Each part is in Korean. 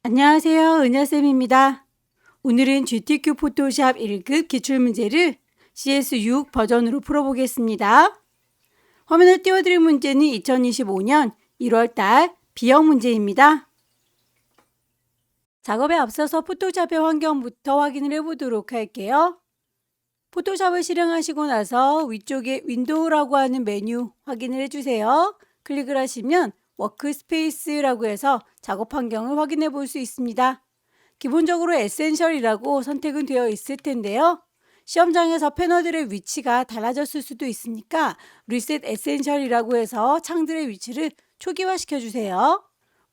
안녕하세요. 은하쌤입니다. 오늘은 GTQ 포토샵 1급 기출문제를 CS6 버전으로 풀어보겠습니다. 화면을 띄워드릴 문제는 2025년 1월달 B형 문제입니다. 작업에 앞서서 포토샵의 환경부터 확인을 해보도록 할게요. 포토샵을 실행하시고 나서 위쪽에 윈도우라고 하는 메뉴 확인을 해주세요. 클릭을 하시면 워크스페이스라고 해서 작업 환경을 확인해 볼 수 있습니다. 기본적으로 에센셜이라고 선택은 되어 있을 텐데요. 시험장에서 패널들의 위치가 달라졌을 수도 있으니까 리셋 에센셜이라고 해서 창들의 위치를 초기화시켜 주세요.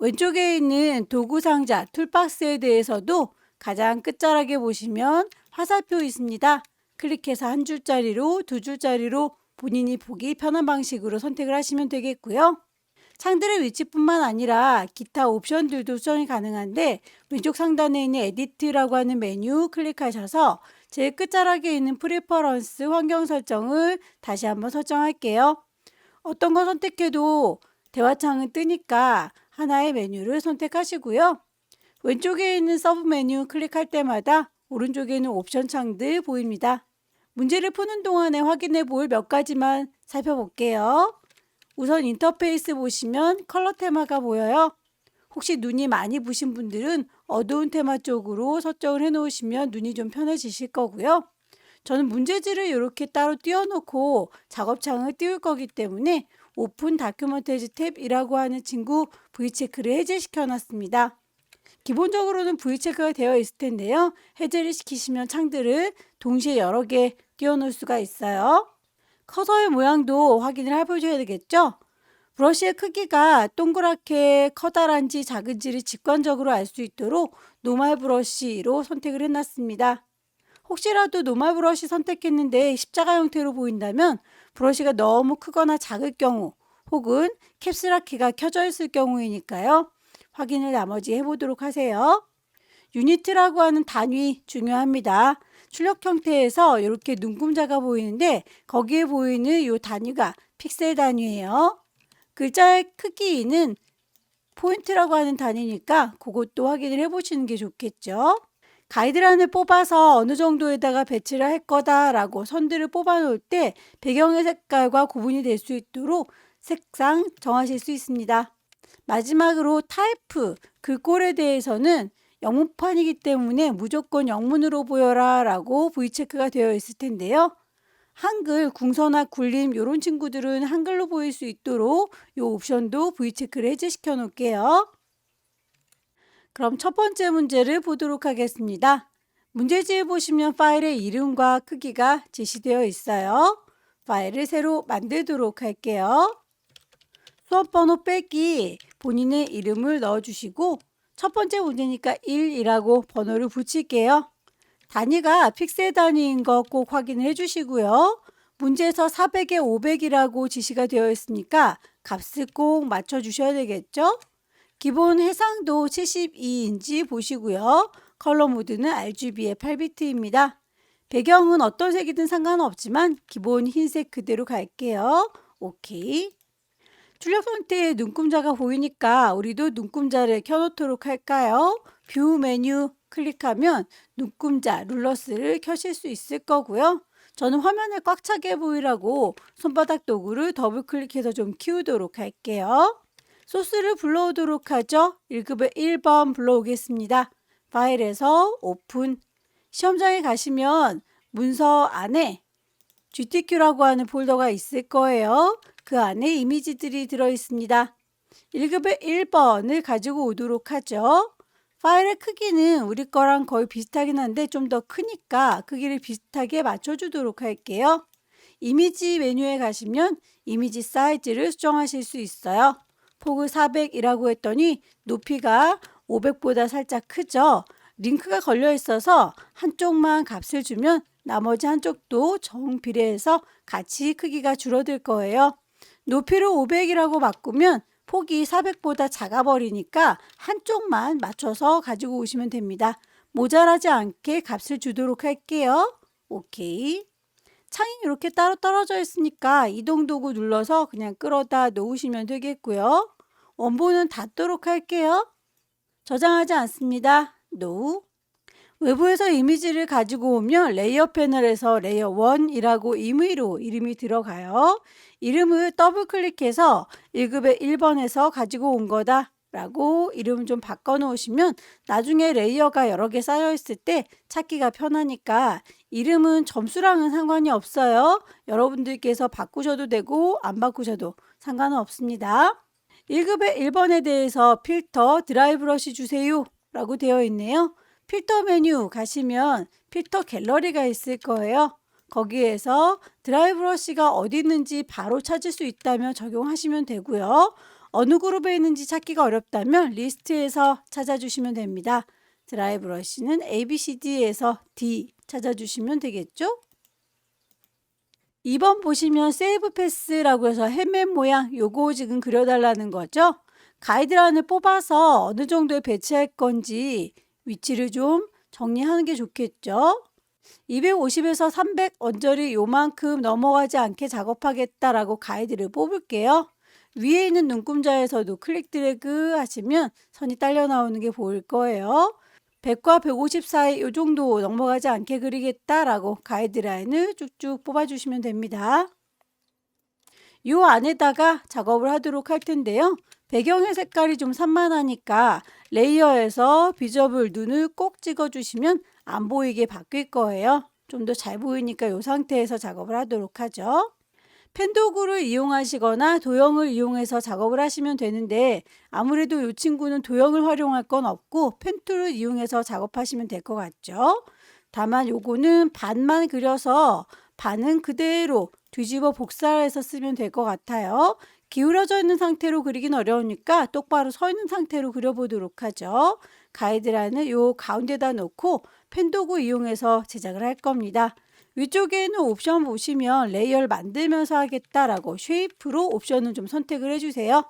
왼쪽에 있는 도구 상자 툴박스에 대해서도 가장 끝자락에 보시면 화살표 있습니다. 클릭해서 한 줄짜리로 두 줄짜리로 본인이 보기 편한 방식으로 선택을 하시면 되겠고요. 창들의 위치뿐만 아니라 기타 옵션들도 수정이 가능한데 왼쪽 상단에 있는 에디트라고 하는 메뉴 클릭하셔서 제일 끝자락에 있는 프리퍼런스 환경 설정을 다시 한번 설정할게요. 어떤 거 선택해도 대화창은 뜨니까 하나의 메뉴를 선택하시고요. 왼쪽에 있는 서브 메뉴 클릭할 때마다 오른쪽에 있는 옵션 창들 보입니다. 문제를 푸는 동안에 확인해 볼 몇 가지만 살펴볼게요. 우선 인터페이스 보시면 컬러 테마가 보여요. 혹시 눈이 많이 부신 분들은 어두운 테마 쪽으로 설정을 해 놓으시면 눈이 좀 편해지실 거고요. 저는 문제지를 이렇게 따로 띄워놓고 작업창을 띄울 거기 때문에 오픈 다큐멘터리즈 탭이라고 하는 친구 V체크를 해제시켜 놨습니다. 기본적으로는 V체크가 되어 있을 텐데요. 해제를 시키시면 창들을 동시에 여러 개 띄워놓을 수가 있어요. 커서의 모양도 확인을 해보셔야 되겠죠? 브러쉬의 크기가 동그랗게 커다란지 작은지를 직관적으로 알 수 있도록 노멀 브러쉬로 선택을 해놨습니다. 혹시라도 노멀 브러쉬 선택했는데 십자가 형태로 보인다면 브러쉬가 너무 크거나 작을 경우 혹은 캡슐락 키가 켜져 있을 경우이니까요. 확인을 나머지 해보도록 하세요. 유니트라고 하는 단위 중요합니다. 출력 형태에서 이렇게 눈금자가 보이는데 거기에 보이는 이 단위가 픽셀 단위예요. 글자의 크기는 포인트라고 하는 단위니까 그것도 확인을 해보시는 게 좋겠죠. 가이드라인을 뽑아서 어느 정도에다가 배치를 할 거다라고 선들을 뽑아 놓을 때 배경의 색깔과 구분이 될 수 있도록 색상 정하실 수 있습니다. 마지막으로 타이프, 글꼴에 대해서는 영문판이기 때문에 무조건 영문으로 보여라 라고 V체크가 되어 있을 텐데요. 한글, 궁서나 굴림 이런 친구들은 한글로 보일 수 있도록 이 옵션도 V체크를 해제시켜 놓을게요. 그럼 첫 번째 문제를 보도록 하겠습니다. 문제지에 보시면 파일의 이름과 크기가 제시되어 있어요. 파일을 새로 만들도록 할게요. 수험번호 빼기 본인의 이름을 넣어주시고 첫 번째 문제니까 1이라고 번호를 붙일게요. 단위가 픽셀 단위인 거 꼭 확인을 해주시고요. 문제에서 400에 500이라고 지시가 되어 있으니까 값을 꼭 맞춰주셔야 되겠죠. 기본 해상도 72인지 보시고요. 컬러 모드는 RGB의 8비트입니다. 배경은 어떤 색이든 상관없지만 기본 흰색 그대로 갈게요. 오케이. 출력 상태에 눈금자가 보이니까 우리도 눈금자를 켜놓도록 할까요? 뷰 메뉴 클릭하면 눈금자 룰러스를 켜실 수 있을 거고요. 저는 화면에 꽉 차게 보이라고 손바닥 도구를 더블 클릭해서 좀 키우도록 할게요. 소스를 불러오도록 하죠. 1급의 1번 불러오겠습니다. 파일에서 오픈. 시험장에 가시면 문서 안에 GTQ라고 하는 폴더가 있을 거예요. 그 안에 이미지들이 들어 있습니다. 1급의 1번을 가지고 오도록 하죠. 파일의 크기는 우리 거랑 거의 비슷하긴 한데 좀 더 크니까 크기를 비슷하게 맞춰주도록 할게요. 이미지 메뉴에 가시면 이미지 사이즈를 수정하실 수 있어요. 폭을 400이라고 했더니 높이가 500보다 살짝 크죠. 링크가 걸려 있어서 한쪽만 값을 주면 나머지 한쪽도 정비례해서 같이 크기가 줄어들 거예요. 높이를 500이라고 바꾸면 폭이 400보다 작아버리니까 한쪽만 맞춰서 가지고 오시면 됩니다. 모자라지 않게 값을 주도록 할게요. 오케이. 창이 이렇게 따로 떨어져 있으니까 이동 도구 눌러서 그냥 끌어다 놓으시면 되겠고요. 원본은 닫도록 할게요. 저장하지 않습니다. No. 외부에서 이미지를 가지고 오면 레이어 패널에서 레이어 1이라고 임의로 이름이 들어가요. 이름을 더블 클릭해서 1급의 1번에서 가지고 온 거다 라고 이름 좀 바꿔 놓으시면 나중에 레이어가 여러 개 쌓여 있을 때 찾기가 편하니까 이름은 점수랑은 상관이 없어요. 여러분들께서 바꾸셔도 되고 안 바꾸셔도 상관은 없습니다. 1급의 1번에 대해서 필터 드라이 브러쉬 주세요 라고 되어 있네요. 필터 메뉴 가시면 필터 갤러리가 있을 거예요. 거기에서 드라이 브러쉬가 어디 있는지 바로 찾을 수 있다면 적용하시면 되고요. 어느 그룹에 있는지 찾기가 어렵다면 리스트에서 찾아주시면 됩니다. 드라이 브러쉬는 ABCD에서 D 찾아주시면 되겠죠? 2번 보시면 세이브 패스라고 해서 헬멧 모양 요거 지금 그려달라는 거죠. 가이드라인을 뽑아서 어느 정도에 배치할 건지 위치를 좀 정리하는 게 좋겠죠. 250에서 300 언저리 요만큼 넘어가지 않게 작업하겠다라고 가이드를 뽑을게요. 위에 있는 눈금자에서도 클릭 드래그 하시면 선이 딸려 나오는 게 보일 거예요. 100과 150 사이 이 정도 넘어가지 않게 그리겠다라고 가이드라인을 쭉쭉 뽑아주시면 됩니다. 이 안에다가 작업을 하도록 할 텐데요. 배경의 색깔이 좀 산만하니까 레이어에서 비저블 눈을 꼭 찍어주시면 안 보이게 바뀔 거예요. 좀 더 잘 보이니까 이 상태에서 작업을 하도록 하죠. 펜 도구를 이용하시거나 도형을 이용해서 작업을 하시면 되는데 아무래도 이 친구는 도형을 활용할 건 없고 펜 툴을 이용해서 작업하시면 될 것 같죠. 다만 요거는 반만 그려서 반은 그대로 뒤집어 복사해서 쓰면 될 것 같아요. 기울어져 있는 상태로 그리긴 어려우니까 똑바로 서 있는 상태로 그려보도록 하죠. 가이드라인을 요 가운데다 놓고 펜 도구 이용해서 제작을 할 겁니다. 위쪽에 있는 옵션 보시면 레이어를 만들면서 하겠다라고 쉐이프로 옵션을 좀 선택을 해주세요.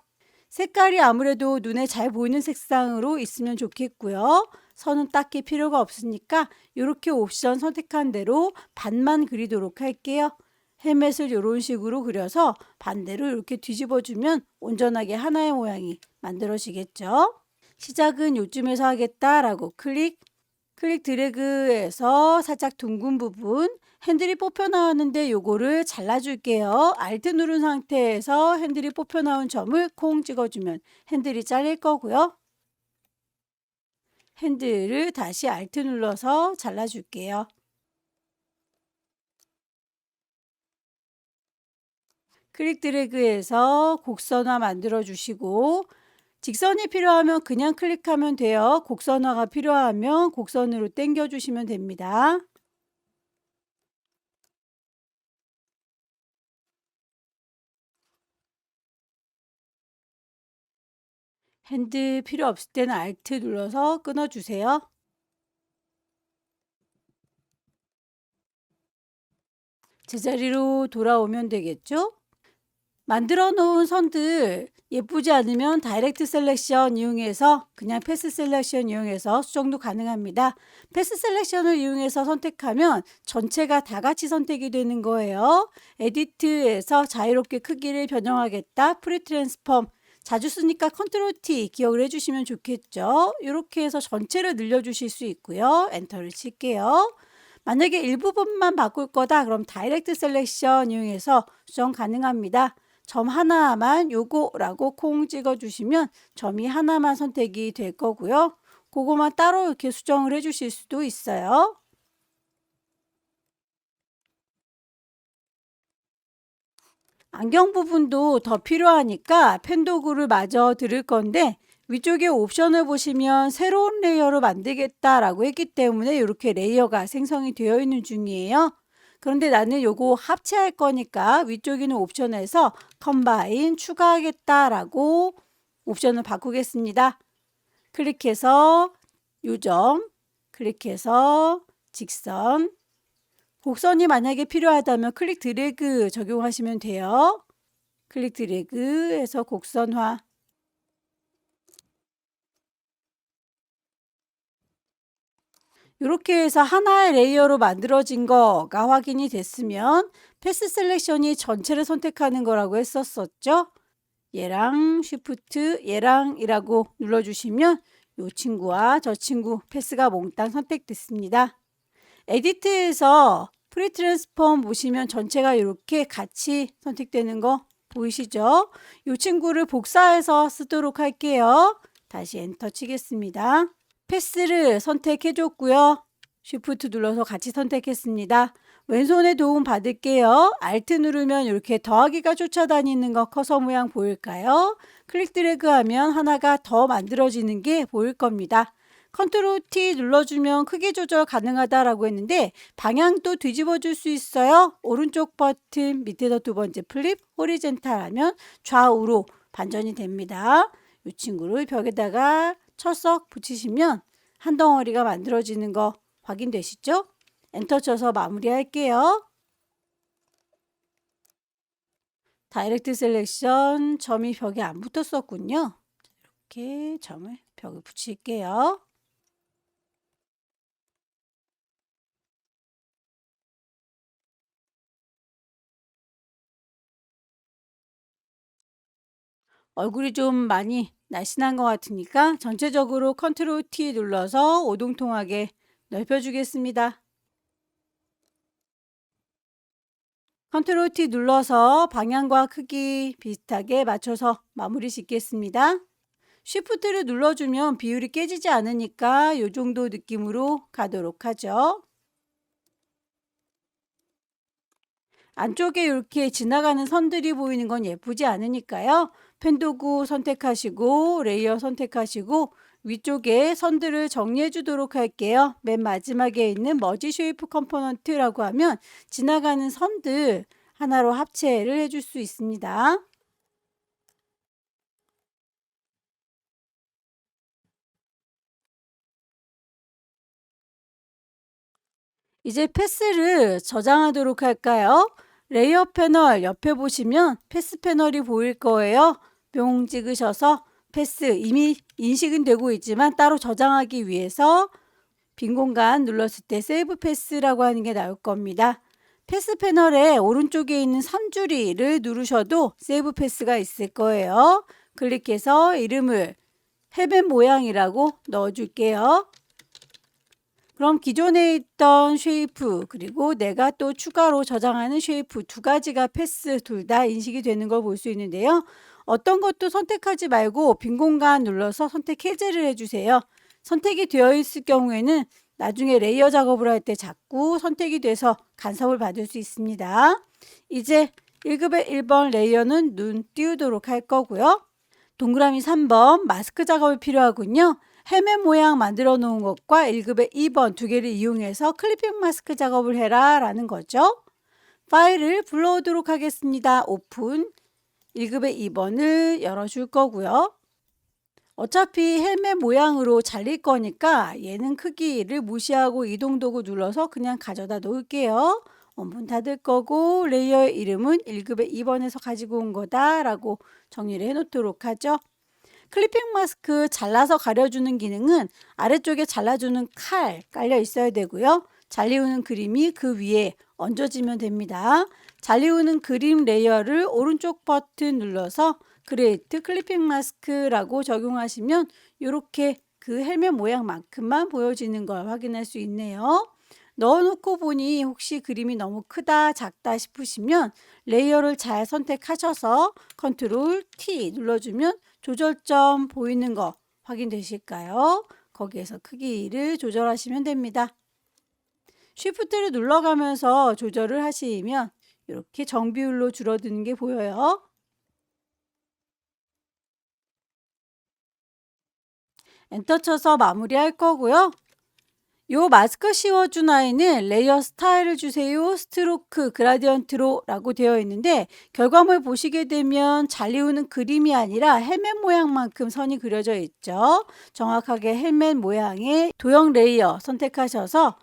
색깔이 아무래도 눈에 잘 보이는 색상으로 있으면 좋겠고요. 선은 딱히 필요가 없으니까 이렇게 옵션 선택한 대로 반만 그리도록 할게요. 헬멧을 이런 식으로 그려서 반대로 이렇게 뒤집어주면 온전하게 하나의 모양이 만들어지겠죠. 시작은 요쯤에서 하겠다라고 클릭 드래그해서 살짝 둥근 부분 핸들이 뽑혀 나왔는데 요거를 잘라줄게요. Alt 누른 상태에서 핸들이 뽑혀 나온 점을 콩 찍어주면 핸들이 잘릴 거고요. 핸들을 다시 Alt 눌러서 잘라줄게요. 클릭 드래그해서 곡선화 만들어 주시고 직선이 필요하면 그냥 클릭하면 돼요. 곡선화가 필요하면 곡선으로 당겨 주시면 됩니다. 핸들 필요 없을 때는 Alt 눌러서 끊어주세요. 제자리로 돌아오면 되겠죠? 만들어 놓은 선들 예쁘지 않으면 다이렉트 셀렉션 이용해서 그냥 패스 셀렉션 이용해서 수정도 가능합니다. 패스 셀렉션을 이용해서 선택하면 전체가 다 같이 선택이 되는 거예요. 에디트에서 자유롭게 크기를 변형하겠다. 프리 트랜스폼 자주 쓰니까 컨트롤 T 기억을 해주시면 좋겠죠. 이렇게 해서 전체를 늘려주실 수 있고요. 엔터를 칠게요. 만약에 일부분만 바꿀 거다 그럼 다이렉트 셀렉션 이용해서 수정 가능합니다. 점 하나만 요거라고 콩 찍어주시면 점이 하나만 선택이 될 거고요. 그거만 따로 이렇게 수정을 해주실 수도 있어요. 안경 부분도 더 필요하니까 펜 도구를 마저 들을 건데 위쪽에 옵션을 보시면 새로운 레이어로 만들겠다라고 했기 때문에 이렇게 레이어가 생성이 되어 있는 중이에요. 그런데 나는 요거 합체할 거니까 위쪽에 있는 옵션에서 컴바인 추가하겠다라고 옵션을 바꾸겠습니다. 클릭해서 요점, 클릭해서 직선, 곡선이 만약에 필요하다면 클릭 드래그 적용하시면 돼요. 클릭 드래그 해서 곡선화. 이렇게 해서 하나의 레이어로 만들어진 거가 확인이 됐으면 패스 셀렉션이 전체를 선택하는 거라고 했었었죠. 얘랑 쉬프트 얘랑이라고 눌러주시면 이 친구와 저 친구 패스가 몽땅 선택됐습니다. 에디트에서 프리 트랜스폼 보시면 전체가 이렇게 같이 선택되는 거 보이시죠? 이 친구를 복사해서 쓰도록 할게요. 다시 엔터 치겠습니다. 패스를 선택해 줬고요. 쉬프트 눌러서 같이 선택했습니다. 왼손에 도움 받을게요. 알트 누르면 이렇게 더하기가 쫓아다니는 거 커서 모양 보일까요? 클릭 드래그 하면 하나가 더 만들어지는 게 보일 겁니다. 컨트롤 T 눌러주면 크기 조절 가능하다라고 했는데 방향도 뒤집어 줄 수 있어요. 오른쪽 버튼 밑에서 두 번째 플립 호리젠탈 하면 좌우로 반전이 됩니다. 이 친구를 벽에다가 철석 붙이시면 한 덩어리가 만들어지는 거 확인되시죠? 엔터 쳐서 마무리할게요. 다이렉트 셀렉션 점이 벽에 안 붙었었군요. 이렇게 점을 벽에 붙일게요. 얼굴이 좀 많이 날씬한 것 같으니까 전체적으로 컨트롤 T 눌러서 오동통하게 넓혀주겠습니다. 컨트롤 T 눌러서 방향과 크기 비슷하게 맞춰서 마무리 짓겠습니다. 쉬프트를 눌러주면 비율이 깨지지 않으니까 이 정도 느낌으로 가도록 하죠. 안쪽에 이렇게 지나가는 선들이 보이는 건 예쁘지 않으니까요. 펜 도구 선택하시고 레이어 선택하시고 위쪽에 선들을 정리해 주도록 할게요. 맨 마지막에 있는 머지 쉐이프 컴포넌트라고 하면 지나가는 선들 하나로 합체를 해줄 수 있습니다. 이제 패스를 저장하도록 할까요? 레이어 패널 옆에 보시면 패스 패널이 보일 거예요. 뿅 찍으셔서 패스 이미 인식은 되고 있지만 따로 저장하기 위해서 빈 공간 눌렀을 때 세이브 패스라고 하는 게 나올 겁니다. 패스 패널에 오른쪽에 있는 3줄이를 누르셔도 세이브 패스가 있을 거예요. 클릭해서 이름을 헬멧 모양이라고 넣어줄게요. 그럼 기존에 있던 쉐이프 그리고 내가 또 추가로 저장하는 쉐이프 두 가지가 패스 둘 다 인식이 되는 걸 볼 수 있는데요. 어떤 것도 선택하지 말고 빈 공간 눌러서 선택 해제를 해주세요. 선택이 되어 있을 경우에는 나중에 레이어 작업을 할 때 자꾸 선택이 돼서 간섭을 받을 수 있습니다. 이제 1급의 1번 레이어는 눈 띄우도록 할 거고요. 동그라미 3번 마스크 작업이 필요하군요. 헬멧 모양 만들어 놓은 것과 1급의 2번 두 개를 이용해서 클리핑 마스크 작업을 해라 라는 거죠. 파일을 불러오도록 하겠습니다. 오픈 1급의 2번을 열어줄 거고요. 어차피 헬멧 모양으로 잘릴 거니까 얘는 크기를 무시하고 이동 도구 눌러서 그냥 가져다 놓을게요. 원본 닫을 거고 레이어의 이름은 1급의 2번에서 가지고 온 거다 라고 정리를 해 놓도록 하죠. 클리핑 마스크 잘라서 가려주는 기능은 아래쪽에 잘라주는 칼 깔려 있어야 되고요. 잘리우는 그림이 그 위에 얹어지면 됩니다. 잘리우는 그림 레이어를 오른쪽 버튼 눌러서 크리에이트 클리핑 마스크라고 적용하시면 이렇게 그 헬멧 모양만큼만 보여지는 걸 확인할 수 있네요. 넣어놓고 보니 혹시 그림이 너무 크다 작다 싶으시면 레이어를 잘 선택하셔서 컨트롤 T 눌러주면 조절점 보이는 거 확인되실까요? 거기에서 크기를 조절하시면 됩니다. 쉬프트를 눌러가면서 조절을 하시면 이렇게 정비율로 줄어드는 게 보여요. 엔터 쳐서 마무리할 거고요. 요 마스크 씌워준 아이는 레이어 스타일을 주세요. 스트로크 그라디언트로 라고 되어 있는데 결과물 보시게 되면 잘리우는 그림이 아니라 헬멧 모양만큼 선이 그려져 있죠. 정확하게 헬멧 모양의 도형 레이어 선택하셔서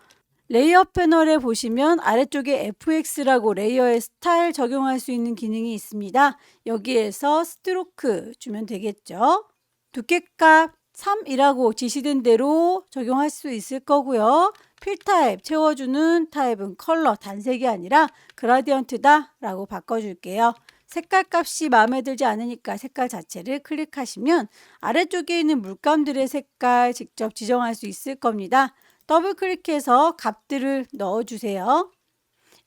레이어 패널에 보시면 아래쪽에 FX라고 레이어의 스타일 적용할 수 있는 기능이 있습니다. 여기에서 스트로크 주면 되겠죠. 두께값 3이라고 지시된 대로 적용할 수 있을 거고요. 필 타입 채워주는 타입은 컬러 단색이 아니라 그라디언트다 라고 바꿔줄게요. 색깔 값이 마음에 들지 않으니까 색깔 자체를 클릭하시면 아래쪽에 있는 물감들의 색깔 직접 지정할 수 있을 겁니다. 더블 클릭해서 값들을 넣어주세요.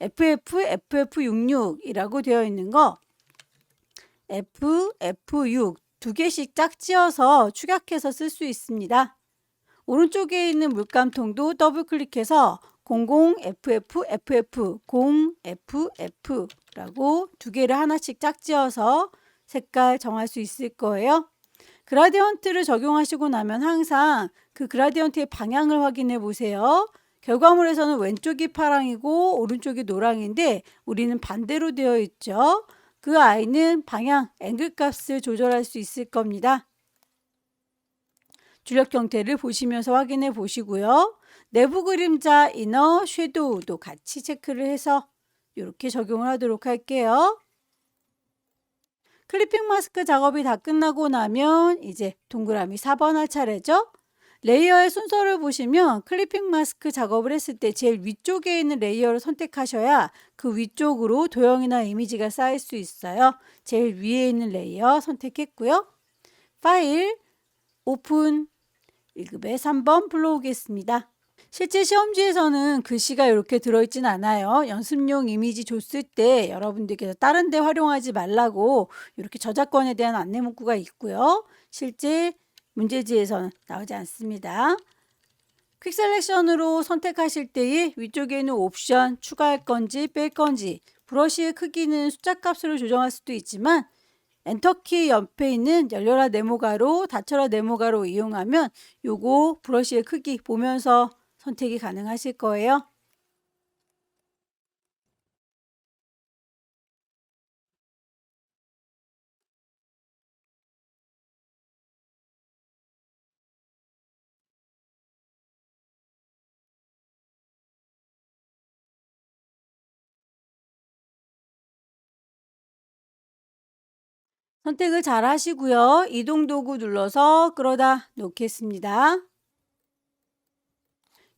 FF66이라고 되어 있는 거 FF6 두 개씩 짝지어서 축약해서 쓸 수 있습니다. 오른쪽에 있는 물감통도 더블 클릭해서 00FFFF 0FF라고 두 개를 하나씩 짝지어서 색깔 정할 수 있을 거예요. 그라디언트를 적용하시고 나면 항상 그 그라디언트의 방향을 확인해 보세요. 결과물에서는 왼쪽이 파랑이고 오른쪽이 노랑인데 우리는 반대로 되어 있죠. 그 아이는 방향, 앵글 값을 조절할 수 있을 겁니다. 주력 형태를 보시면서 확인해 보시고요. 내부 그림자, 이너, 섀도우도 같이 체크를 해서 이렇게 적용을 하도록 할게요. 클리핑 마스크 작업이 다 끝나고 나면 이제 동그라미 4번 할 차례죠. 레이어의 순서를 보시면 클리핑 마스크 작업을 했을 때 제일 위쪽에 있는 레이어를 선택하셔야 그 위쪽으로 도형이나 이미지가 쌓일 수 있어요. 제일 위에 있는 레이어 선택했고요. 파일, 오픈, 1급에 3번 불러오겠습니다. 실제 시험지에서는 글씨가 이렇게 들어있진 않아요. 연습용 이미지 줬을 때 여러분들께서 다른 데 활용하지 말라고 이렇게 저작권에 대한 안내 문구가 있고요. 실제 문제지에서는 나오지 않습니다. 퀵 셀렉션으로 선택하실 때에 위쪽에 있는 옵션 추가할 건지 뺄 건지 브러쉬의 크기는 숫자 값으로 조정할 수도 있지만 엔터키 옆에 있는 열려라 네모가로 닫혀라 네모가로 이용하면 요거 브러쉬의 크기 보면서 선택이 가능하실 거예요. 선택을 잘 하시고요. 이동 도구 눌러서 끌어다 놓겠습니다.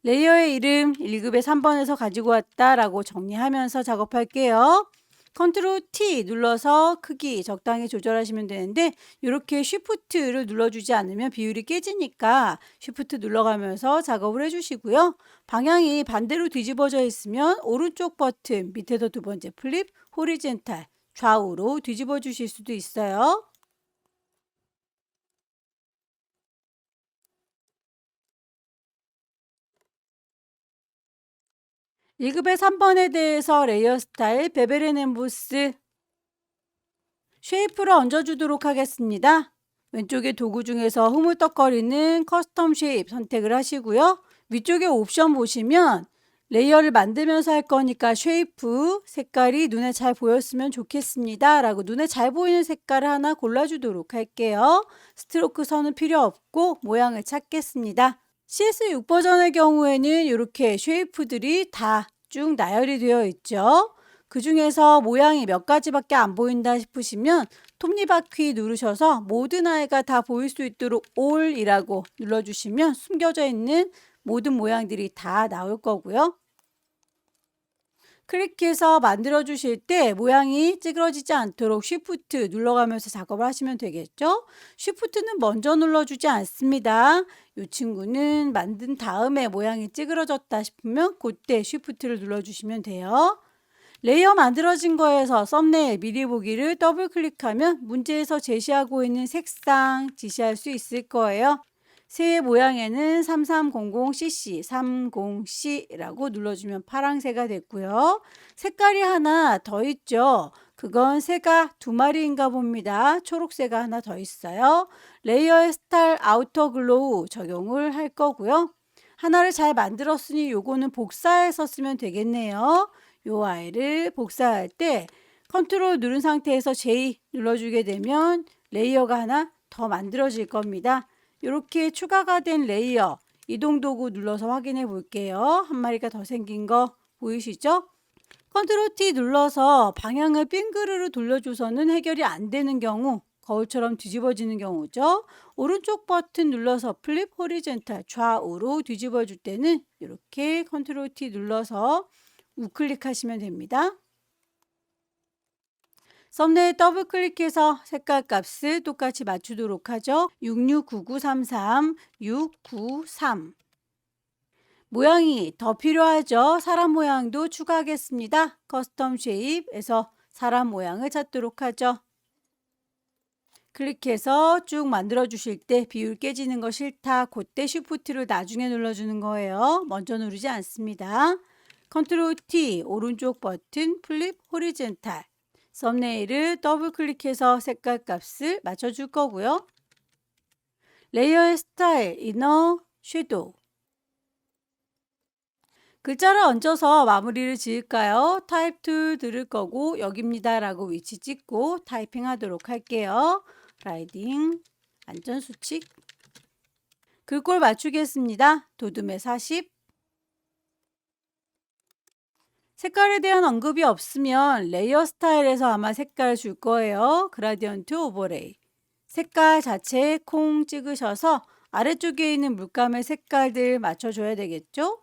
레이어의 이름 1급에 3번에서 가지고 왔다라고 정리하면서 작업할게요. 컨트롤 T 눌러서 크기 적당히 조절하시면 되는데 이렇게 쉬프트를 눌러주지 않으면 비율이 깨지니까 쉬프트 눌러가면서 작업을 해주시고요. 방향이 반대로 뒤집어져 있으면 오른쪽 버튼 밑에서 두 번째 플립 호리젠탈 좌우로 뒤집어 주실 수도 있어요. (1급의) 3번에 대해서 레이어 스타일 베벨 앤 엠보스 쉐이프를 얹어주도록 하겠습니다. 왼쪽에 도구 중에서 흐물떡거리는 커스텀 쉐입 선택을 하시고요. 위쪽에 옵션 보시면 레이어를 만들면서 할 거니까 쉐이프 색깔이 눈에 잘 보였으면 좋겠습니다 라고 눈에 잘 보이는 색깔을 하나 골라주도록 할게요. 스트로크 선은 필요 없고 모양을 찾겠습니다. CS6 버전의 경우에는 이렇게 쉐이프들이 다 쭉 나열이 되어 있죠. 그 중에서 모양이 몇 가지밖에 안 보인다 싶으시면 톱니바퀴 누르셔서 모든 아이가 다 보일 수 있도록 All이라고 눌러주시면 숨겨져 있는 모든 모양들이 다 나올 거고요. 클릭해서 만들어 주실 때 모양이 찌그러지지 않도록 쉬프트 눌러가면서 작업을 하시면 되겠죠. 쉬프트는 먼저 눌러주지 않습니다. 이 친구는 만든 다음에 모양이 찌그러졌다 싶으면 그때 쉬프트를 눌러주시면 돼요. 레이어 만들어진 거에서 썸네일 미리 보기를 더블 클릭하면 문제에서 제시하고 있는 색상 지시할 수 있을 거예요. 새의 모양에는 3300cc, 30C라고 눌러주면 파랑새가 됐고요. 색깔이 하나 더 있죠. 그건 새가 두 마리인가 봅니다. 초록새가 하나 더 있어요. 레이어의 스타일 아우터 글로우 적용을 할 거고요. 하나를 잘 만들었으니 요거는 복사해서 쓰면 되겠네요. 요 아이를 복사할 때 컨트롤 누른 상태에서 J 눌러주게 되면 레이어가 하나 더 만들어질 겁니다. 이렇게 추가가 된 레이어 이동 도구 눌러서 확인해 볼게요. 한 마리가 더 생긴 거 보이시죠? 컨트롤 T 눌러서 방향을 빙그르르 돌려줘서는 해결이 안 되는 경우 거울처럼 뒤집어지는 경우죠. 오른쪽 버튼 눌러서 플립 호리젠탈 좌우로 뒤집어 줄 때는 이렇게 컨트롤 T 눌러서 우클릭하시면 됩니다. 썸네일 더블 클릭해서 색깔 값을 똑같이 맞추도록 하죠. 669933, 693. 모양이 더 필요하죠. 사람 모양도 추가하겠습니다. 커스텀 쉐입에서 사람 모양을 찾도록 하죠. 클릭해서 쭉 만들어 주실 때 비율 깨지는 거 싫다. 그때 쉬프트를 나중에 눌러주는 거예요. 먼저 누르지 않습니다. 컨트롤 T 오른쪽 버튼 플립 호리젠탈 썸네일을 더블 클릭해서 색깔 값을 맞춰줄 거고요. 레이어의 스타일 이너 섀도우 글자를 얹어서 마무리를 지을까요? 타입 툴 들을 거고 여기입니다 라고 위치 찍고 타이핑 하도록 할게요. 라이딩 안전수칙 글꼴 맞추겠습니다. 도둠의 40 색깔에 대한 언급이 없으면 레이어 스타일에서 아마 색깔 줄 거예요. 그라디언트 오버레이 색깔 자체에 콩 찍으셔서 아래쪽에 있는 물감의 색깔들 맞춰줘야 되겠죠?